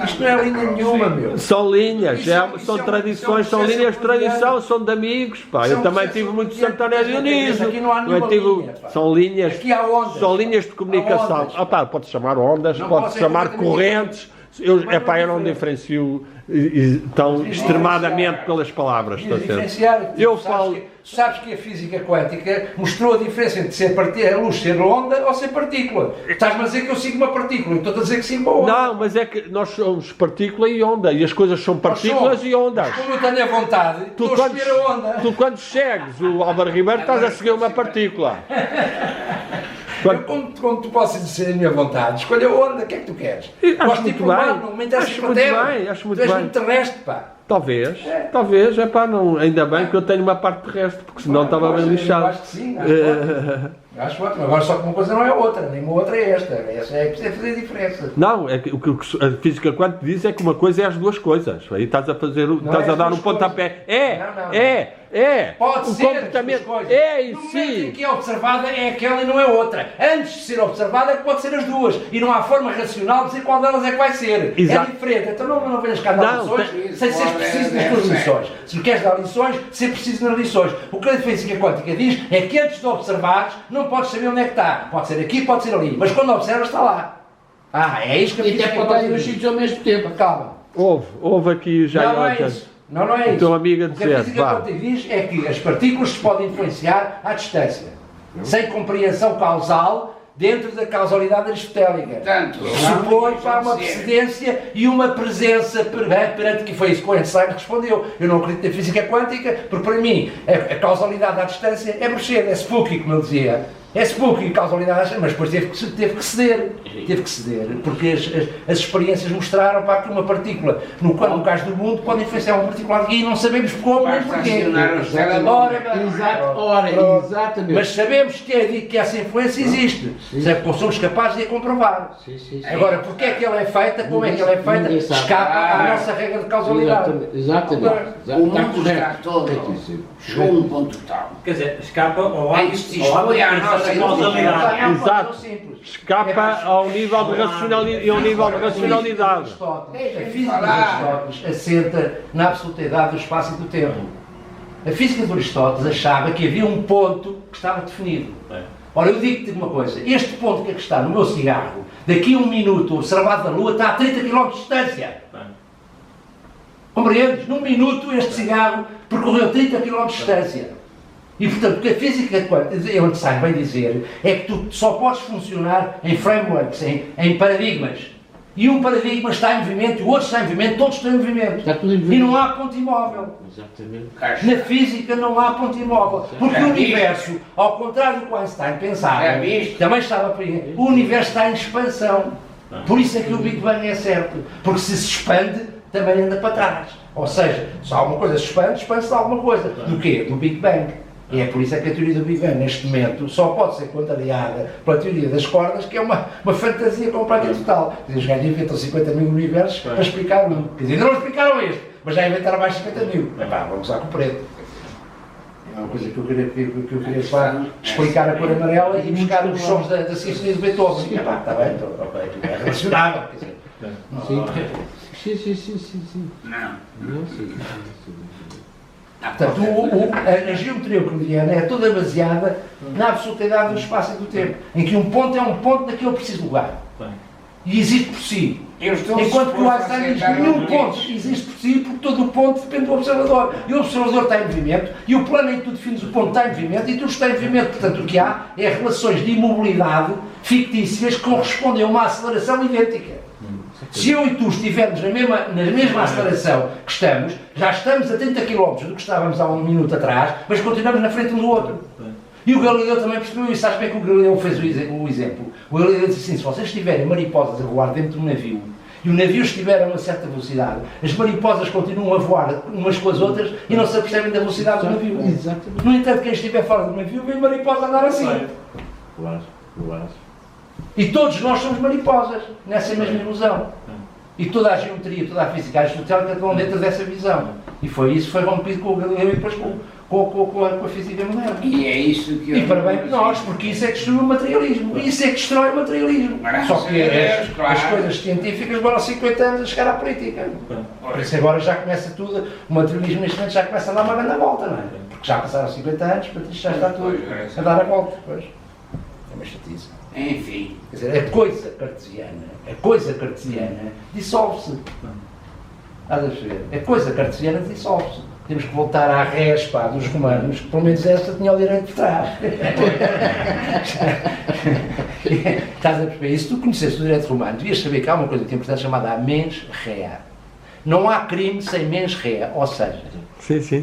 Isto não é linha nenhuma, meu. São linhas, são tradições, são linhas de tradição, são de amigos, pá. Eu também tive muito Santana Dionísio. Aqui não há nenhuma linha, pá. São linhas, Aqui há ondas. são linhas de comunicação. Há ondas. Ah pá, pode chamar ondas, Não pode posso ser chamar completamente correntes, eu não diferencio tão extremadamente pelas palavras. Está certo? Diferenciar, Eu tu falo. sabes que a física quântica mostrou a diferença entre ser a luz ser onda ou ser partícula. Estás-me a dizer que eu sigo uma partícula, eu estou a dizer que sigo uma onda. Não, mas é que nós somos partícula e onda, e as coisas são partículas e ondas. Como eu tenho a vontade, estou a escolher a onda. Tu quando segues o Álvaro Ribeiro estás a seguir uma partícula. Eu, como tu podes dizer a minha vontade, escolha a onda, o que é que tu queres? Acho muito bem. Não me interessa Acho para muito terra. bem, acho muito Tu és bem. muito terrestre, pá. Talvez, não, ainda bem que eu tenho uma parte terrestre, porque senão estava bem Eu lixado. acho que sim, acho ótimo. Agora só que uma coisa não é outra, nem uma outra é esta. Essa é que precisa fazer diferença. Não, é que o que a física quântica diz é que uma coisa é as duas coisas. Aí estás a fazer, estás é a as dar duas um pontapé. Não. É. Pode o ser comportamento as duas coisas. é em No momento si. em que é observada é aquela e não é outra. Antes de ser observada é que pode ser as duas. E não há forma racional de dizer qual delas é que vai ser. Exato. É diferente. Então não venhas cá dar Não, lições sem seres preciso nas tuas lições. Se não queres dar lições, ser preciso nas lições. O que a física quântica diz é que antes de observares não podes saber onde é que está. Pode ser aqui, pode ser ali. Mas quando observas está lá. É isto que a E física até pode estar em quântica dois diz. sítios ao mesmo tempo. Calma. Houve aqui já Não é ontem. isso. Não é O isso. teu amigo a O que a dizer, física vá. quântica diz é que as partículas se podem influenciar à distância, sem compreensão causal dentro da causalidade aristotélica. Portanto, Supõe para uma precedência e uma presença perante que foi isso que o Einstein respondeu. Eu não acredito na física quântica, porque para mim a causalidade à distância é mexer, é spooky, como ele dizia. É spooky, causalidade à distância, mas depois teve que ceder. Teve que ceder, porque as experiências mostraram para que uma partícula, no caso do mundo, pode influenciar uma partícula aqui e não sabemos como nem Basta porquê. acionar os telemóveis. Exatamente. Mas sabemos que essa influência existe. Somos capazes de a comprovar. Sim. Agora, porque é que ela é feita, como é que ela é feita, Ninguém sabe. escapa à nossa regra de causalidade. Exatamente. O mundo está todo, chegou a um ponto tal. Quer dizer, escapa ao Em hábito que se expõe à nossa da causalidade. É um Exato. ponto simples. Escapa ao nível de racionalidade e ao nível de racionalidade. A física de Aristóteles assenta na absolutidade do espaço e do tempo. A física de Aristóteles achava que havia um ponto que estava definido. Ora, eu digo-te uma coisa, este ponto que aqui está no meu cigarro, daqui a um minuto, observado da Lua, está a 30 km de distância. Compreendes? Num minuto este cigarro percorreu 30 km de distância. E portanto, o que a física quântica, Einstein vai dizer, é que tu só podes funcionar em frameworks, em paradigmas. E um paradigma está em movimento, e o outro está em movimento, todos estão em movimento. Está tudo em E movimento. não há ponto imóvel. Exatamente. Na física não há ponto imóvel. Porque o universo, ao contrário do que Einstein pensava, Já viste? também estava por aí, o universo está em expansão. Por isso é que o Big Bang é certo. Porque se expande, também anda para trás. Ou seja, se alguma coisa se expande, expande-se alguma coisa. Do quê? Do Big Bang. E é por isso é que a teoria do Big Bang, neste momento, só pode ser contrariada pela teoria das cordas, que é uma fantasia completa e total. Os gajos inventam 50 mil universos para explicar um. Quer dizer, não explicaram este, mas já inventaram mais 50 mil. Vamos lá com o preto. É uma coisa que eu queria falar, explicar a cor amarela e buscar os sons da sinfonia de Beethoven. Está bem, ok, é relacionável. Quer dizer, Sim. Não. portanto, a geometria euclidiana é toda baseada na absolutidade do espaço e do tempo, em que um ponto é um ponto naquele preciso lugar. E existe por si. Enquanto que o Einstein diz que nenhum ponto existe por si, porque todo o ponto depende do observador. E o observador está em movimento, e o plano em que tu defines o ponto está em movimento, e tudo está em movimento. Portanto, o que há é relações de imobilidade fictícias que correspondem a uma aceleração idêntica. Se eu e tu estivermos na mesma aceleração que estamos, já estamos a 30 km do que estávamos há um minuto atrás, mas continuamos na frente um do outro. E o Galileu também percebeu isso. Sabes bem que o Galileu fez o exemplo? O Galileu disse assim: se vocês tiverem mariposas a voar dentro de um navio, e o navio estiver a uma certa velocidade, as mariposas continuam a voar umas com as outras e não se apercebem da velocidade do navio. Exatamente. No entanto, quem estiver fora do navio vê a mariposa andar assim. Claro. E todos nós somos mariposas, nessa mesma ilusão. E toda a geometria, toda a física aristotélica estão dentro dessa visão. E foi isso que foi rompido com o Galileu e depois com a física moderna. E é isso que E para bem de nós, porque isso é que destrui o materialismo. Isso é que destrói o materialismo. Graças Só que a Deus, claro. as coisas científicas demoram 50 anos a chegar à política. Por isso agora já começa tudo, o materialismo neste momento já começa a dar uma grande volta, não é? Porque já passaram 50 anos, portanto isto já está tudo a dar a volta. Pois. É uma chatice. Enfim. Quer dizer, a coisa cartesiana dissolve-se. Estás a ver? A coisa cartesiana dissolve-se. Temos que voltar à respa dos romanos, que pelo menos esta tinha o direito de trás. Estás a perceber? E se tu conhecesse o direito romano, devias saber que há uma coisa que é importante chamada a mens rea. Não há crime sem mens rea, ou seja,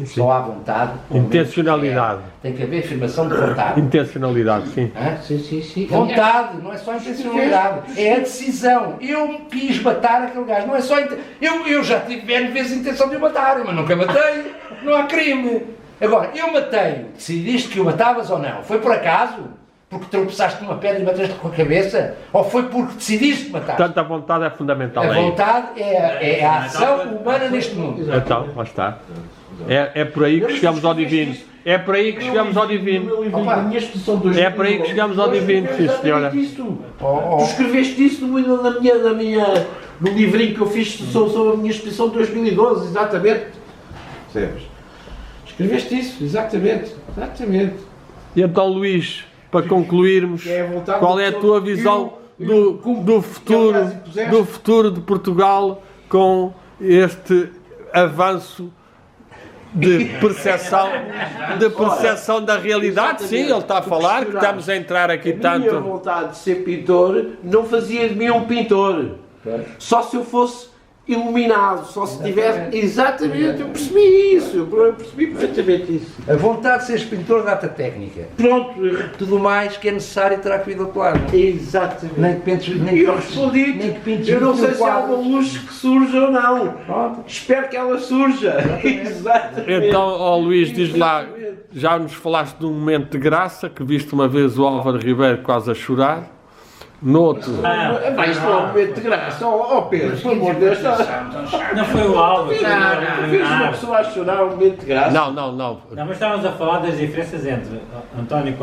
só há vontade. Intencionalidade. Tem que haver afirmação de vontade. Intencionalidade, sim. Hã? Sim. Vontade, não é só intencionalidade, é a decisão. Eu quis matar aquele gajo, não é só. Eu já tive N vezes a intenção de o matar, mas nunca matei, não há crime. Agora, eu matei, decidiste que o matavas ou não? Foi por acaso? Porque tropeçaste numa pedra e mataste com a cabeça? Ou foi porque decidiste matar? Portanto, a vontade é fundamental A aí. vontade é a ação humana neste mundo. Então, lá está. É por aí que chegamos ao divino. É por aí que chegamos ao divino. É por aí que chegamos ao divino, sim senhora. Tu escreveste isso no livrinho que eu fiz sobre a minha exposição de 2012, exatamente. Percebes? Escreveste isso, exatamente. E então, Luís, para concluirmos, qual é a tua visão do futuro de Portugal com este avanço de percepção da realidade? Sim, ele está a falar que estamos a entrar aqui A minha tanto. vontade de ser pintor não fazia de mim um pintor. Só se eu fosse iluminado, só se tivesse... Exatamente, eu percebi isso, eu percebi perfeitamente isso. A vontade de seres pintor dá-te a técnica. Pronto, Tudo mais que é necessário terá que vir do plano. exatamente. Nem que pintes, E eu respondi, eu não sei se há uma luz que surja ou não. Espero que ela surja. Exatamente. Então, ó Luís, diz lá, já nos falaste de um momento de graça, que viste uma vez o Álvaro Ribeiro quase a chorar. Noutro, Isto não é um momento de graça. Ó Pedro, pelo amor de Deus, Não foi o Álvaro. fez uma pessoa a chorar um momento de graça. não. Não, mas estávamos a falar das diferenças entre António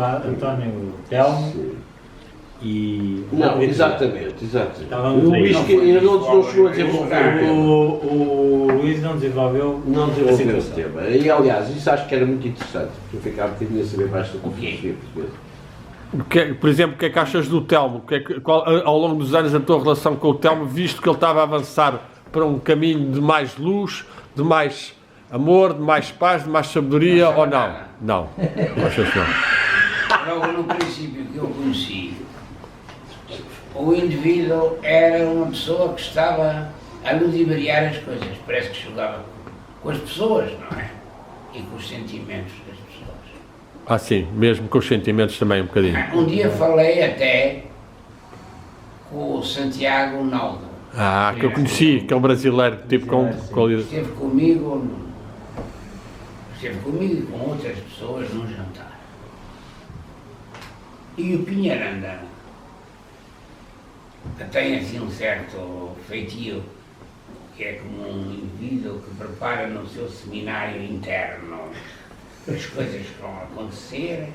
Telmo e... Não, exatamente. Estávamos O aí. Luís que ainda não chegou a desenvolver. O Luís não desenvolveu a o situação. tema. E aliás, isso acho que era muito interessante, porque eu ficava a saber mais sobre o filosofia portuguesa. por exemplo, o que é que achas do Telmo? Ao longo dos anos, a tua relação com o Telmo, visto que ele estava a avançar para um caminho de mais luz, de mais amor, de mais paz, de mais sabedoria, ou não? Não. Achas que não? Logo no princípio que eu conheci, o indivíduo era uma pessoa que estava a ludibriar as coisas, parece que jogava com as pessoas, não é? E com os sentimentos das pessoas. Ah, sim, mesmo com os sentimentos também um bocadinho. Um dia falei até com o Santiago Naldo. Ah, que eu conheci, que é um brasileiro, tipo com qualidade. Esteve comigo e com outras pessoas num jantar. E o Pinharanda tem assim um certo feitio, que é como um indivíduo que prepara no seu seminário interno as coisas que vão acontecer.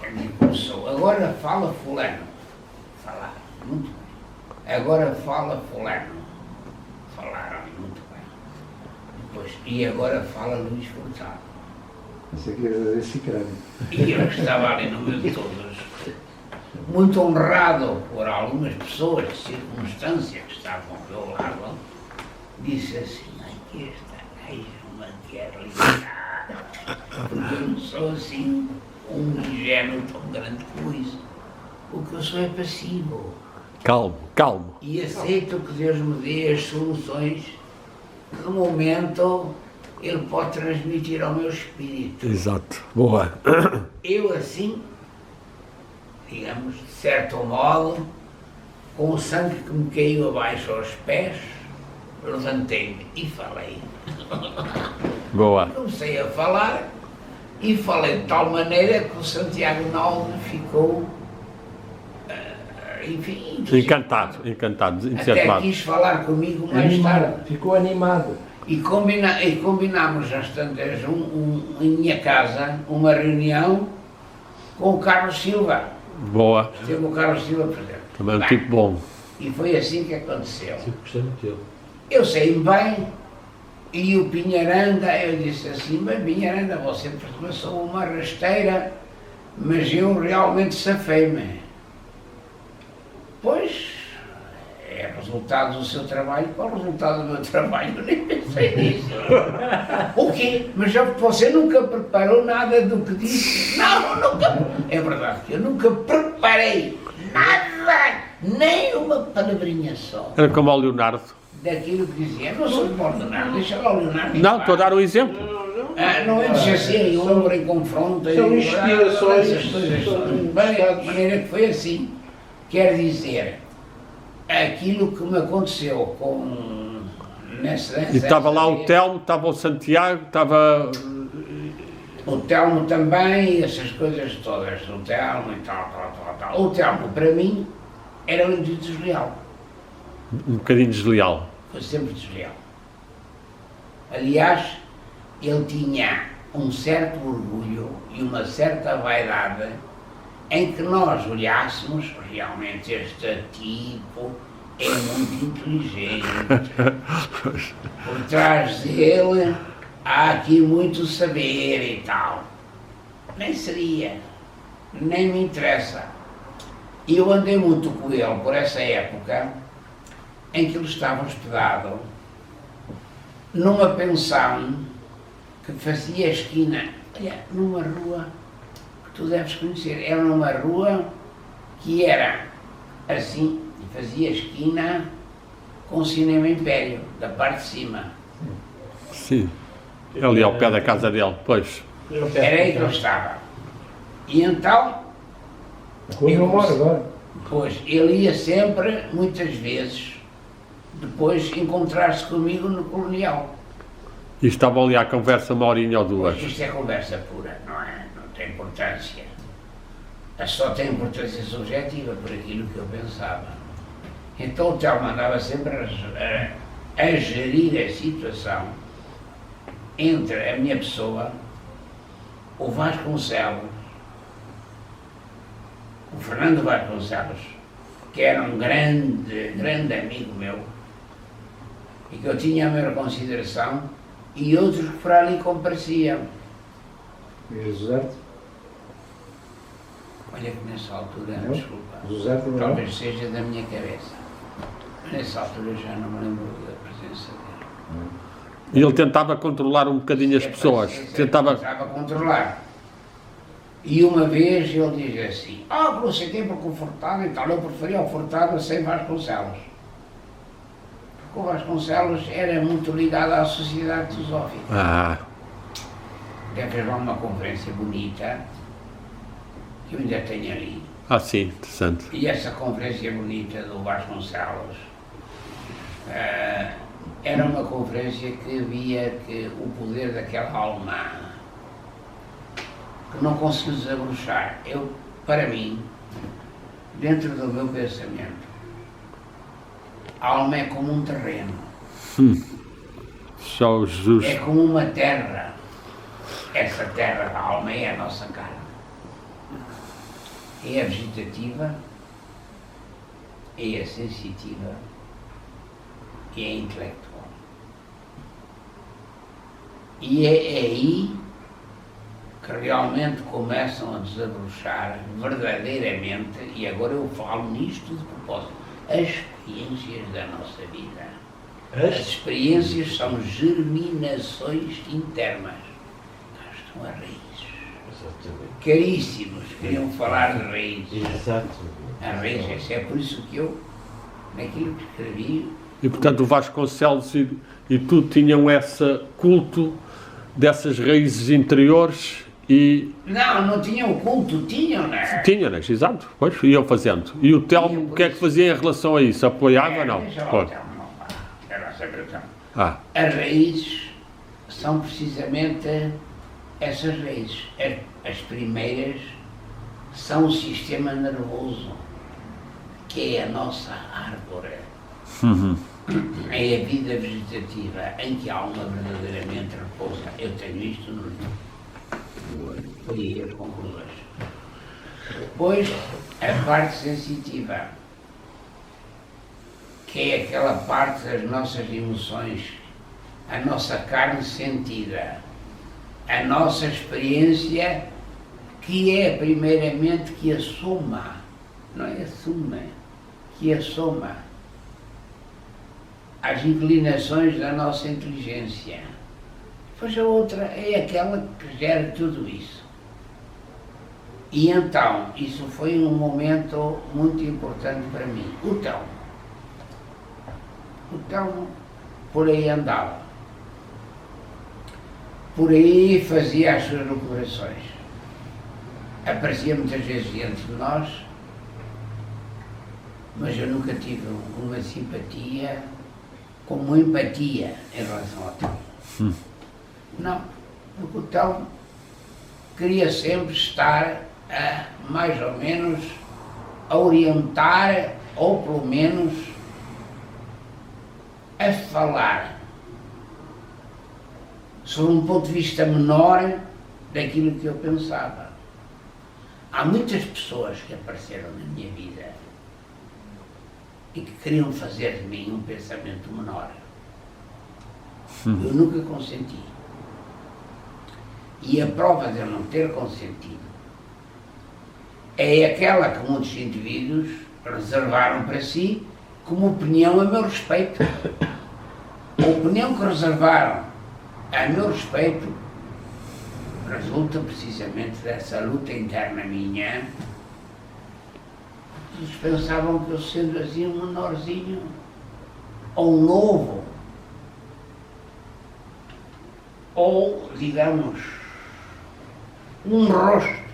E começou, agora fala fulano. Falaram, muito bem. Agora fala fulano. Falaram, muito bem. Depois, e agora fala Luís Furtado. E eu estava ali no meio de todos, muito honrado por algumas pessoas de circunstância que estavam ao meu lado, disse assim, aqui esta gaja uma quer ligar, porque eu não sou assim um ingênuo tão grande como isso. O que eu sou é passivo. Calmo. E aceito que Deus me dê as soluções que no momento Ele pode transmitir ao meu espírito. Exato. Boa. Eu assim, digamos, de certo modo, com o sangue que me caiu abaixo aos pés, levantei-me e falei. Boa. Comecei a falar e falei de tal maneira que o Santiago Naldo ficou, enfim, Encantado, até entusiasmado. quis falar comigo mais tarde. Ficou animado. E combinámos às tantas, em minha casa, uma reunião com o Carlos Silva. Boa. Teve o Carlos Silva presente. Também um Bem, tipo bom. E foi assim que aconteceu. Gostei muito dele. Eu saí bem e o Pinharanda, eu disse assim, bem Pinharanda, você percebeu, sou uma rasteira, mas eu realmente safei-me. resultado do seu trabalho. Qual o resultado do meu trabalho? Eu nem pensei nisso. O quê? Mas você nunca preparou nada do que disse? Não, nunca. É verdade, eu nunca preparei nada, nem uma palavrinha só. Era como ao Leonardo. Daquilo que dizia. Não sou o Leonardo, deixa lá o Leonardo. Não, estou a dar um exemplo. Não é dizer assim, ombro em confronto. São inspirações. Essas coisas todas. De maneira que foi assim. Quer dizer, aquilo que me aconteceu com... Nessa, E estava lá o Telmo, estava o Santiago, estava... O Telmo também, essas coisas todas. O Telmo e tal. O Telmo, para mim, era um indivíduo desleal. Um bocadinho desleal. Foi sempre desleal. Aliás, ele tinha um certo orgulho e uma certa vaidade em que nós olhássemos, realmente este tipo é muito inteligente. Por trás dele há aqui muito saber e tal. Nem seria, nem me interessa. E eu andei muito com ele por essa época em que ele estava hospedado numa pensão que fazia esquina, olha, numa rua que tu deves conhecer, era numa rua que era assim, e fazia esquina com o Cinema Império, da parte de cima. Sim. Ali ao pé da casa dele, pois. Era aí que ele estava. E então, Onde eu moro agora. pois, ele ia sempre, muitas vezes, depois encontrar-se comigo no Colonial. E estavam ali à conversa uma horinha ou duas. Pois isto é conversa pura, não é? Não tem importância. Só tem importância subjetiva por aquilo que eu pensava. Então o Telmo andava sempre a gerir a situação entre a minha pessoa, o Vasconcelos, o Fernando Vasconcelos, que era um grande amigo meu, e que eu tinha a maior consideração, e outros que por ali compareciam. E José? Olha que nessa altura, Não? desculpa, José também não? talvez seja da minha cabeça. Nessa altura já não me lembro da presença dele. E ele tentava controlar um bocadinho as pessoas. Tentava... Controlar. E uma vez ele diz assim, por não sei quem, porque o Furtado e tal, eu preferia o Furtado sem Vasconcelos. Porque o Vasconcelos era muito ligado à sociedade teosófica. Ah, Deve lá uma conferência bonita, que eu ainda tenho ali. sim, interessante. E essa conferência bonita do Vasconcelos era uma conferência que via que o poder daquela alma que não conseguiu desabrochar. Para mim, dentro do meu pensamento, a alma é como um terreno, Só Jesus. é como uma terra. Essa terra da alma é a nossa carne. É a vegetativa, é a sensitiva, é a intelectual. E é aí que realmente começam a desabrochar verdadeiramente, e agora eu falo nisto de propósito, as experiências da nossa vida. As experiências são germinações internas. Cá estão as raízes. Caríssimos, queriam falar de raízes. Exato. As raízes, é por isso que eu, naquilo que escrevi, E portanto o Vasconcelos e tu tinham esse culto dessas raízes interiores e... não tinham o culto, tinham, não é? Tinham-nas, exato, pois, iam fazendo. E o Telmo, o que é que fazia em relação a isso? Apoiava ou não? Deixa lá o Pois. Telmo, não vá. Era a secretária. Ah, As raízes são precisamente essas raízes. As primeiras são o sistema nervoso, que é a nossa árvore. É a vida vegetativa em que a alma verdadeiramente repousa. Eu tenho isto no livro. Foi aí as conclusões. Depois, a parte sensitiva, que é aquela parte das nossas emoções, a nossa carne sentida, a nossa experiência, que é primeiramente que assuma, não é assuma, que assoma às inclinações da nossa inteligência. Depois a outra é aquela que gera tudo isso. E então, isso foi um momento muito importante para mim. O Telmo por aí andava. Por aí fazia as suas recuperações. Aparecia muitas vezes diante de nós, mas eu nunca tive uma simpatia como empatia em relação ao Telmo. Não, porque o Telmo queria sempre estar a, mais ou menos, a orientar, ou pelo menos a falar sobre um ponto de vista menor daquilo que eu pensava. Há muitas pessoas que apareceram na minha vida e que queriam fazer de mim um pensamento menor. Eu nunca consenti. E a prova de eu não ter consentido é aquela que muitos indivíduos reservaram para si como opinião a meu respeito. A opinião que reservaram a meu respeito resulta precisamente dessa luta interna minha. Eles pensavam que eu, sendo assim um menorzinho, ou um novo, ou, digamos, um rosto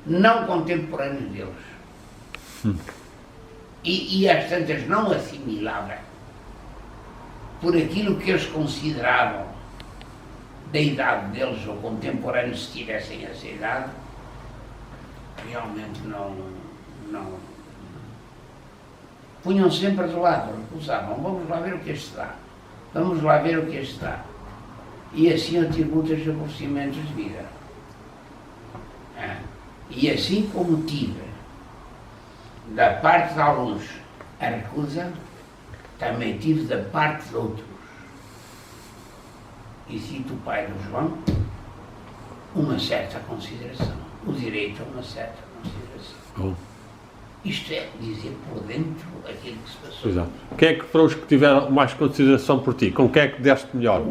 não contemporâneo deles. E às tantas não assimilavam por aquilo que eles consideravam da idade deles ou contemporâneos, se tivessem essa idade, realmente não punham sempre de lado, recusavam. Vamos lá ver o que este dá. Vamos lá ver o que este dá. E assim eu tive muitos aborrecimentos de vida. E assim como tive da parte de alguns a recusa, também tive da parte de outros. E cito o pai do João, uma certa consideração, o direito a uma certa consideração. Isto é dizer por dentro aquilo que se passou. Exato. Quem é que foram os que tiveram mais consideração por ti? Com quem é que deste melhor?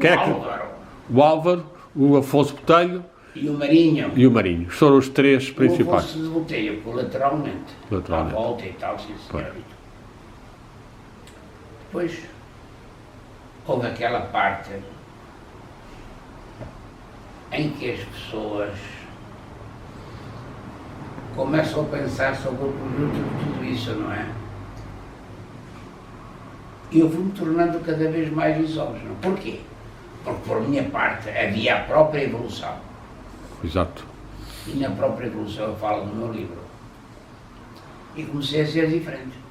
O Álvaro, o Afonso Botelho e o Marinho. E o Marinho. Foram os três principais. O Afonso Botelho, colateralmente. À volta e tal, sim senhor. Depois, houve aquela parte em que as pessoas começam a pensar sobre o produto de tudo isso, não é? E eu fui-me tornando cada vez mais exógeno. Porquê? Porque, por minha parte, havia a própria evolução. Exato. E na própria evolução eu falo no meu livro. E comecei a ser diferente.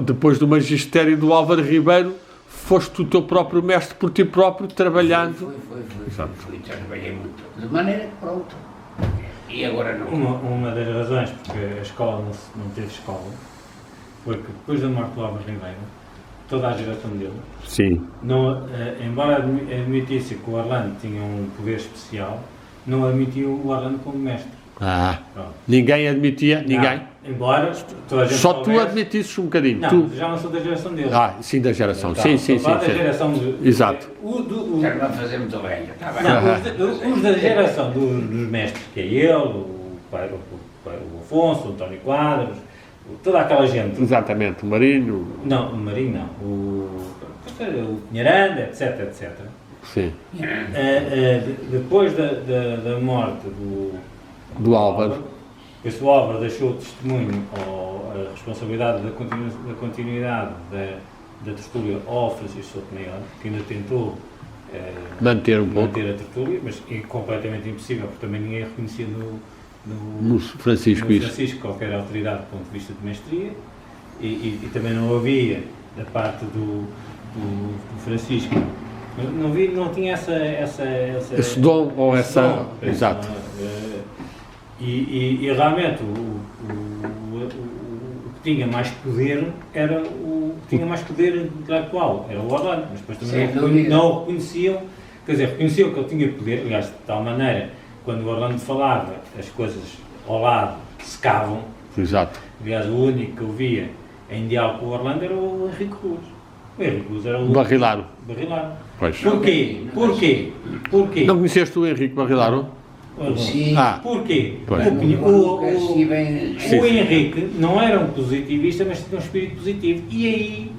Depois do magistério do Álvaro Ribeiro, foste o teu próprio mestre por ti próprio, trabalhando. Fui, trabalhei muito. De maneira que pronto. E agora não. Uma das razões porque a escola não teve escola foi que depois da morte do Álvaro Ribeiro, toda a geração dele, sim, não, embora admitisse que o Orlando tinha um poder especial, não admitiu o Orlando como mestre. Ninguém admitia, ninguém. Embora toda a gente só tu admitisses um bocadinho. Não, tu... já não sou da geração dele. Sim, da geração. Sim. Da geração exato. Estás-me a fazer muito bem. Não, os da geração dos mestres, que é ele, o Afonso, o António Quadros, toda aquela gente. Exatamente, o Marinho. Não, o Marinho não. O Pinharanda, etc. Sim. Depois da morte do Álvaro, esse Álvaro deixou o testemunho ou a responsabilidade da continuidade da tertúlia ao Francisco Souto Maior, que ainda tentou manter a tertúlia, mas é completamente impossível, porque também ninguém reconhecia no Francisco qualquer autoridade do ponto de vista de mestria, e também não havia da parte do Francisco, não tinha esse dom ou essa... Dom, exato. E realmente o que tinha mais poder era o que tinha mais poder intelectual, era o Orlando, mas depois também não reconheciam, quer dizer, reconheciam que ele tinha poder, aliás, de tal maneira, quando o Orlando falava, as coisas ao lado secavam, Exato. Aliás, o único que eu via em diálogo com o Orlando era o Henrique Cruz. O Henrique Cruz era o Barrilaro. Barrilaro. Pois. Porquê? Não conheceste o Henrique Barrilaro? Sim. Porquê? Pois. O Henrique não era um positivista, mas tinha um espírito positivo. E aí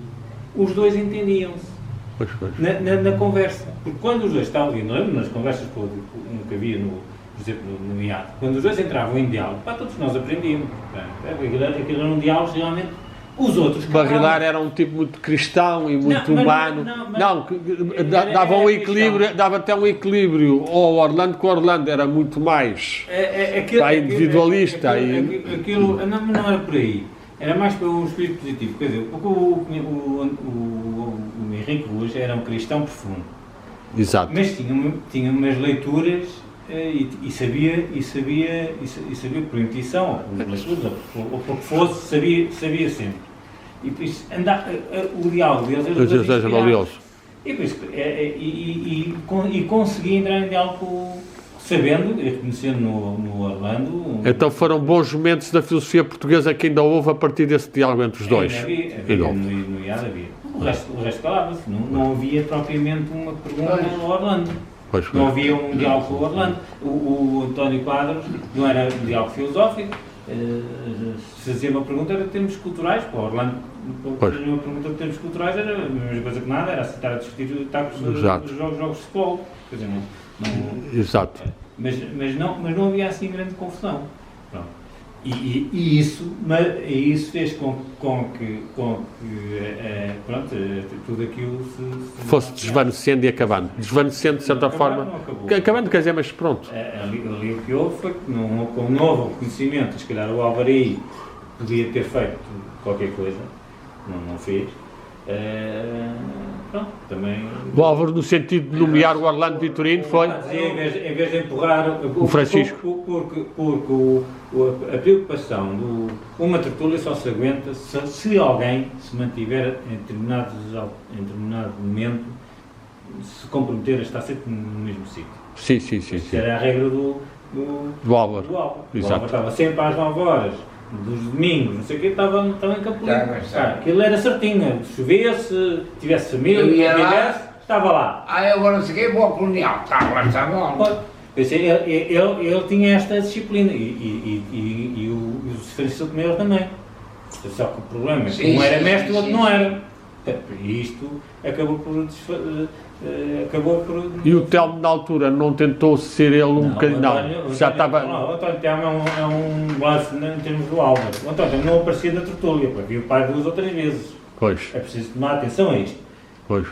os dois entendiam-se Pois. na conversa. Porque quando os dois estavam ali, não lembro nas conversas que havia no IAD, quando os dois entravam em diálogo, todos nós aprendíamos. Aquilo era um diálogo realmente. Os outros. Barrilar era um tipo muito cristão e muito humano. Dava um equilíbrio, dava até um equilíbrio ao Orlando, que o Orlando era muito mais individualista. Aquilo não era por aí. Era mais para um espírito positivo. Quer dizer, porque o Henrique Cruz era um cristão profundo. Exato. Mas tinha umas leituras e sabia por intuição, ou por leituras, ou por que fosse, sabia sempre. E por isso, o diálogo deles era valioso. E por isso, e conseguia entrar em diálogo sabendo e reconhecendo no Orlando. Então foram bons momentos da filosofia portuguesa que ainda houve a partir desse diálogo entre os dois. Havia, no IAD havia. O resto calava-se. Não havia propriamente uma pergunta ao Orlando. Não havia um diálogo com o Orlando. O António Quadros não era um diálogo filosófico. Se fazia uma pergunta era de termos culturais. Para o Orlando, fazer uma pergunta de termos culturais era a mesma coisa que nada, era aceitar a discutir os jogos de futebol. Quer dizer, Exato. Mas não havia assim grande confusão. Pronto. E isso fez com que tudo aquilo se fosse desvanecendo e acabando. Desvanecendo de certa forma. Acabando, quer dizer, mas pronto. Ali o que houve foi que, com um novo reconhecimento, se calhar o Alvarenga podia ter feito qualquer coisa, não fez. Pronto, também. O Álvaro, no sentido de nomear o Orlando Vitorino, foi. Em vez de empurrar o Francisco. Porque a preocupação de uma tertúlia só se aguenta se alguém se mantiver em determinado momento, se comprometer a estar sempre no mesmo sítio. Sim. Essa era a regra do Álvaro. O Álvaro estava sempre às 9 horas. Dos domingos, não sei o que, estava em Campo Limpo. Aquilo era certinho, chovesse, tivesse família, não tivesse, estava lá. Agora não sei o que, vou ao Colonial, estava lá. Ele tinha esta disciplina e o Francisco Tomeu também. Só que o problema é que um era mestre e o outro não era. E isto acabou por E o Telmo, na altura, não tentou ser ele um bocadinho. Não, já estava. O António Telmo é um bluff em termos do Álvaro. O António Telmo não aparecia na tertúlia, viu o pai 2 ou 3 vezes. Pois. É preciso tomar atenção a isto. Pois.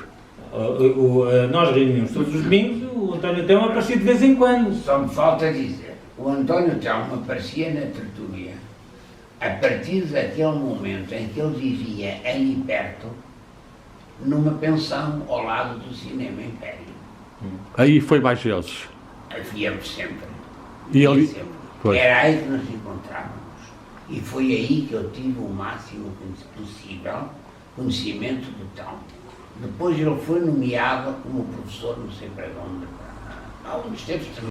Nós reunimos todos os domingos, o António Telmo aparecia de vez em quando. Só me falta dizer, o António Telmo aparecia na tertúlia a partir daquele momento em que ele vivia ali perto, numa pensão ao lado do Cinema Império. Aí foi mais vezes. Havíamos sempre. E ele... Sempre. Era aí que nos encontrávamos. E foi aí que eu tive o máximo possível conhecimento do Telmo. Depois ele foi nomeado como professor, não sei para onde, há uns tempos